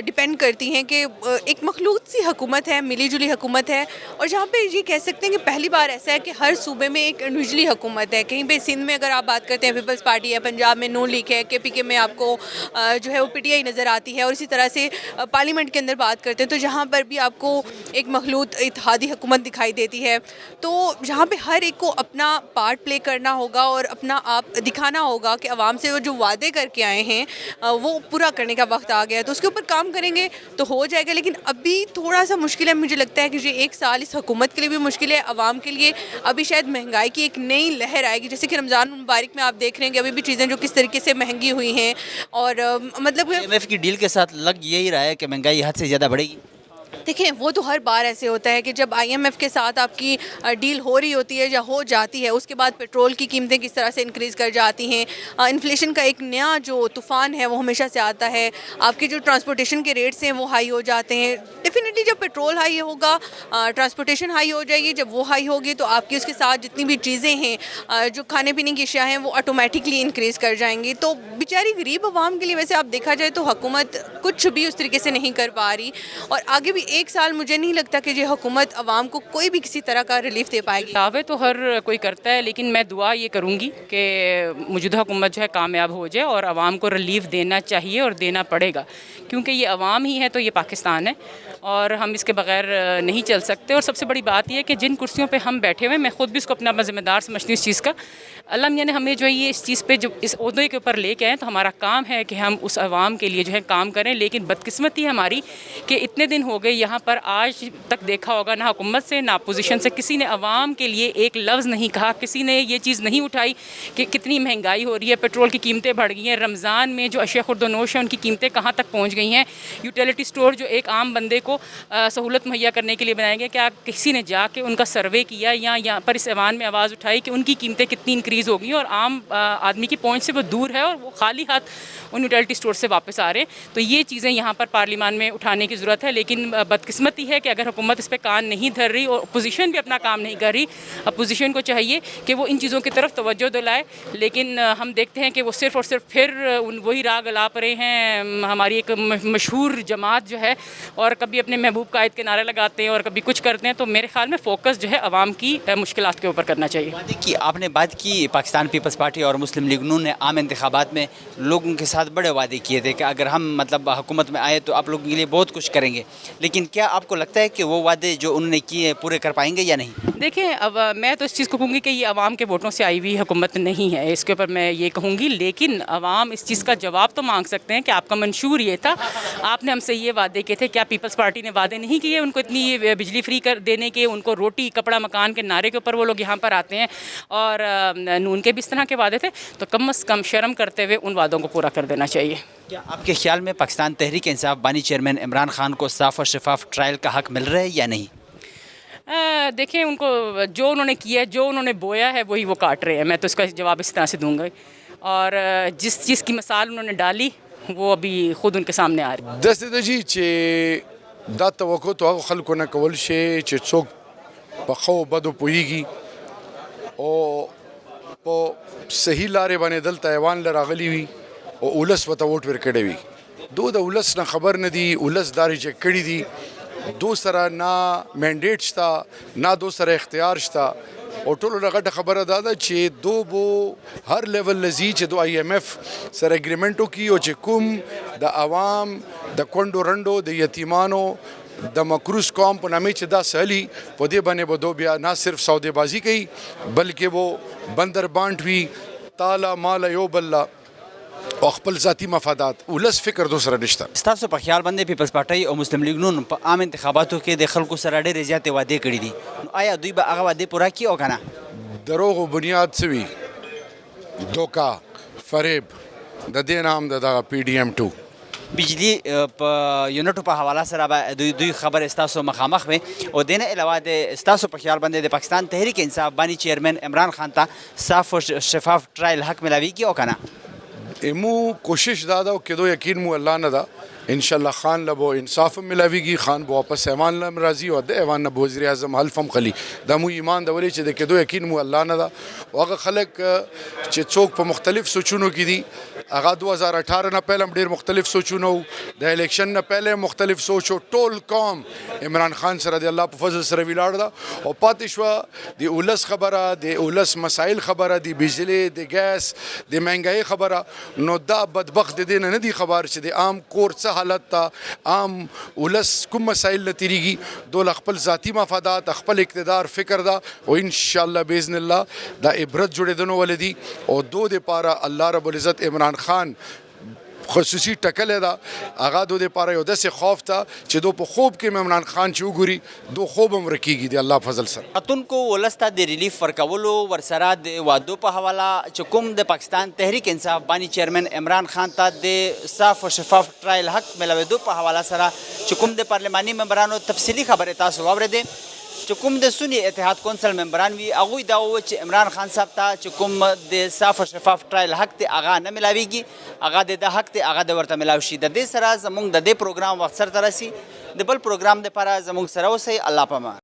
ڈپینڈ کرتی ہیں کہ ایک مخلوط سی حکومت ہے, ملی جلی حکومت ہے, اور جہاں پہ یہ کہہ سکتے ہیں کہ پہلی بار ایسا ہے کہ ہر صوبے میں ایک انڈیویجلی حکومت ہے. کہیں پہ سندھ میں اگر آپ بات کرتے ہیں پیپلز پارٹی ہے, پنجاب میں نون لیگ ہے, KPK میں آپ کو جو ہے وہ PTI نظر آتی ہے, اور اسی طرح سے پارلیمنٹ کے اندر بات کرتے ہیں تو جہاں پر بھی آپ کو ایک مخلوط اتحادی حکومت دکھائی دیتی ہے. تو جہاں پہ ہر ایک کو اپنا پارٹ پلے کرنا ہوگا اور اپنا آپ دکھانا ہوگا کہ عوام سے وہ جو وعدے کر کے آئے ہیں وہ پورا کرنے کا وقت آ گیا ہے, تو اس کے اوپر کام کریں گے تو ہو جائے گا. لیکن ابھی تھوڑا سا مشکل ہے, مجھے لگتا ہے کہ یہ 1 سال اس حکومت کے لیے بھی مشکل ہے, عوام کے لیے ابھی شاید مہنگائی کی ایک نئی لہر آئے گی. جیسے کہ رمضان مبارک میں آپ دیکھ رہے ہیں کہ ابھی بھی چیزیں جو کس طریقے سے مہنگی ہوئی ہیں, اور مطلب IMF کی ڈیل کے ساتھ لگ یہی رہا ہے کہ مہنگائی حد سے زیادہ بڑھے گی. دیکھیں وہ تو ہر بار ایسے ہوتا ہے کہ جب IMF کے ساتھ آپ کی ڈیل ہو رہی ہوتی ہے یا ہو جاتی ہے, اس کے بعد پیٹرول کی قیمتیں کس طرح سے انکریز کر جاتی ہیں, انفلیشن کا ایک نیا جو طوفان ہے وہ ہمیشہ سے آتا ہے, آپ کے جو ٹرانسپورٹیشن کے ریٹس ہیں وہ ہائی ہو جاتے ہیں. ڈیفینیٹلی جب پیٹرول ہائی ہوگا ٹرانسپورٹیشن ہائی ہو جائے گی, جب وہ ہائی ہوگی تو آپ کی اس کے ساتھ جتنی بھی چیزیں ہیں جو کھانے پینے کی اشیاء ہیں وہ آٹومیٹکلی انکریز کر جائیں گی. تو بیچاری غریب عوام کے لیے ویسے آپ دیکھا جائے تو حکومت کچھ بھی اس طریقے سے نہیں کر پا رہی, اور آگے بھی بھی 1 سال مجھے نہیں لگتا کہ یہ حکومت عوام کو کوئی بھی کسی طرح کا ریلیف دے پائے گی. دعوے تو ہر کوئی کرتا ہے، لیکن میں دعا یہ کروں گی کہ موجودہ حکومت جو ہے کامیاب ہو جائے اور عوام کو ریلیف دینا چاہیے اور دینا پڑے گا، کیونکہ یہ عوام ہی ہے تو یہ پاکستان ہے اور ہم اس کے بغیر نہیں چل سکتے. اور سب سے بڑی بات یہ ہے کہ جن کرسیوں پہ ہم بیٹھے ہوئے ہیں، میں خود بھی اس کو اپنا ذمہ دار سمجھتی ہوں اس چیز کا. اللہ میاں نے ہمیں جو ہے یہ اس چیز پہ جو اس عہدے کے اوپر لے کے آئے، تو ہمارا کام ہے کہ ہم اس عوام کے لیے جو ہے کام کریں. لیکن بدقسمتی ہماری کہ اتنے دن ہو گئے یہاں پر، آج تک دیکھا ہوگا نہ حکومت سے نہ اپوزیشن سے کسی نے عوام کے لیے ایک لفظ نہیں کہا، کسی نے یہ چیز نہیں اٹھائی کہ کتنی مہنگائی ہو رہی ہے، پیٹرول کی قیمتیں بڑھ گئی ہیں، رمضان میں جو اشیاء خورد و نوش ہیں ان کی قیمتیں کہاں تک پہنچ گئی ہیں، یوٹیلیٹی سٹور جو ایک عام بندے کو سہولت مہیا کرنے کے لیے بنائے گئے، کیا کسی نے جا کے ان کا سروے کیا یا یہاں پر اس ایوان میں آواز اٹھائی کہ ان کی قیمتیں کتنی انکریز ہو گئی اور عام آدمی کی پہنچ سے وہ دور ہے اور وہ خالی ہاتھ ان یوٹیلیٹی سٹور سے واپس آ رہے ہیں. تو یہ چیزیں یہاں پر پارلیمان میں اٹھانے کی ضرورت ہے. لیکن بدقسمتی ہے کہ اگر حکومت اس پہ کان نہیں دھر رہی اور اپوزیشن بھی اپنا کام نہیں کر رہی، اپوزیشن کو چاہیے کہ وہ ان چیزوں کی طرف توجہ دلائے. لیکن ہم دیکھتے ہیں کہ وہ صرف اور صرف پھر وہی راگ الاپ رہے ہیں. ہماری ایک مشہور جماعت جو ہے اور کبھی اپنے محبوب قائد کے نعرے لگاتے ہیں اور کبھی کچھ کرتے ہیں. تو میرے خیال میں فوکس جو ہے عوام کی مشکلات کے اوپر کرنا چاہیے. کہ آپ نے بات کی پاکستان پیپلز پارٹی اور مسلم لیگ نون نے عام انتخابات میں لوگوں کے ساتھ بڑے وعدے کیے تھے کہ اگر ہم حکومت میں آئے تو آپ لوگوں کے لیے بہت کچھ کریں گے. لیکن کیا آپ کو لگتا ہے کہ وہ وعدے جو انہوں نے کیے پورے کر پائیں گے یا نہیں؟ دیکھیں، اب میں تو اس چیز کو کہوں گی کہ یہ عوام کے ووٹوں سے آئی ہوئی حکومت نہیں ہے، اس کے اوپر میں یہ کہوں گی. لیکن عوام اس چیز کا جواب تو مانگ سکتے ہیں کہ آپ کا منشور یہ تھا، آپ نے ہم سے یہ وعدے کیے تھے. کیا پیپلز پارٹی نے وعدے نہیں کیے ان کو اتنی بجلی فری کر دینے کے، ان کو روٹی کپڑا مکان کے نعرے کے اوپر وہ لوگ یہاں پر آتے ہیں اور نون کے بھی اس طرح کے وعدے تھے. تو کم از کم شرم کرتے ہوئے ان وعدوں کو پورا کر دینا چاہیے. کیا آپ کے خیال میں پاکستان تحریک انصاف بانی چیئرمین عمران خان کو صاف اور شفاف ٹرائل کا حق مل رہا ہے یا نہیں؟ دیکھیں، ان کو جو انہوں نے کیا، جو انہوں نے بویا ہے وہی وہ کاٹ رہے ہیں. میں تو اس کا جواب اس طرح سے دوں گا. اور جس چیز کی مثال انہوں نے ڈالی وہ ابھی خود ان کے سامنے آ رہی. داسې ده چې دا توقع تو هغو خلکو نه کول شي چې څوک په ښو بدو پوهیږي او په صحیح لارې باندې دلته ایوان له راغلي وي او اولس ورته ووټ ورکړی وي. دو د اولس نه خبر نه دي، اولس دا ریجیکټ کړي دي. دو سره نه مینډیټ شته نه دو سره اختیار شته. او ټولو نه غټه خبره دا ده چې دو بو هر لیول لزی چې دو IMF سره اګریمنټ وکړي او چې کوم د عوام د کونډو رنډو د یتیمانو د مکروز قوم په نامې چې دا سهلي په دې باندې به دو بیا نه صرف سودے بازی کوي بلکې وہ بندر بانټ وي تالا مالا یو بله او خپل ذاتی مفادات ولس فکر دو سره نشته. ستاسو په خیال باندې پیپلز پارټي او مسلم لیگ نون په عام انتخاباتو کې د خلکو سره ډېرې زیاتې وعدې کړي دي، نو آیا دوی به هغه وعدې پوره کړي او که نه؟ دروغ و بنیاد څه وي، دوکه، فریب، د دې نام د دغه PDM2 بجلی په یونټو په حواله سره به دوی خبر ستاسو مخامخ وي. او دې نه علاوه د ستاسو په خیال باندې د پاکستان تحریک انصاف بانی چیئرمین عمران خان ته صاف و شفاف ټرایل حق ملاویږي او که نه؟ امو کوشش دادا کہ دو یقین مو اللہ نہ دا انشاءاللہ خان لبو انصاف ملاویگی، خان بو واپس ایوان لم راضی و د ایوان نبو وزیر اعظم حلفم خلی دا مو ایمان دا ولی چې د کدو یقین مو الله نه دا. هغه خلک چې څوک په مختلف سوچونو کې دي، هغه 2018 نه پہله ډیر مختلف سوچونو، د الیکشن نه پہله مختلف سوچو. ټول قوم عمران خان سره د الله په فضل سره ویلاړ دا او پاتې شو د اولس خبره، د اولس مسائل خبره، د بجلی، د ګیس، د مهنګای خبره. نو دا بدبخت دې نه دی خبر چې د عام کور څه حالت ته عام ولس کوم مسائل لتیریږي، دول خپل ذاتی مفادات، خپل اقتدار فکر دا او ان شاء الله باذن الله دا عبرت جوړېدنو ولدي. او دو د پاره الله رب العزت عمران خان خصوصي ټکلې ده، هغه دو د پاره یو داسې خوف ته چې دو په خوب کې عمران خان چې وګوري دو خوب هم ورکیږي د الله فضل سره. خاتونکو ولس ته د ریلیف ورکولو ورسره د وعدو په حواله چې کوم د پاکستان تحریک انصاف بانی چیئرمین عمران خان ته د صاف او شفاف ټرایل حق ملاوېدو په حواله سره چې کوم د پارلماني ممبرانو تفصیلي خبرې تاسو واورېدې. چې کوم د سنی اتحاد کونسل ممبران وي هغوی دا وویل چې عمران خان صاحب ته چې کوم د صاف او شفاف ټرایل حق دی هغه نه ملاویږي، هغه د حق دی هغه د ورته ملاو شي. د دې سره زموږ د دې پروګرام وخت سرته رسي. د بل پروګرام دپاره زموږ سره اوسئ. الله پامان.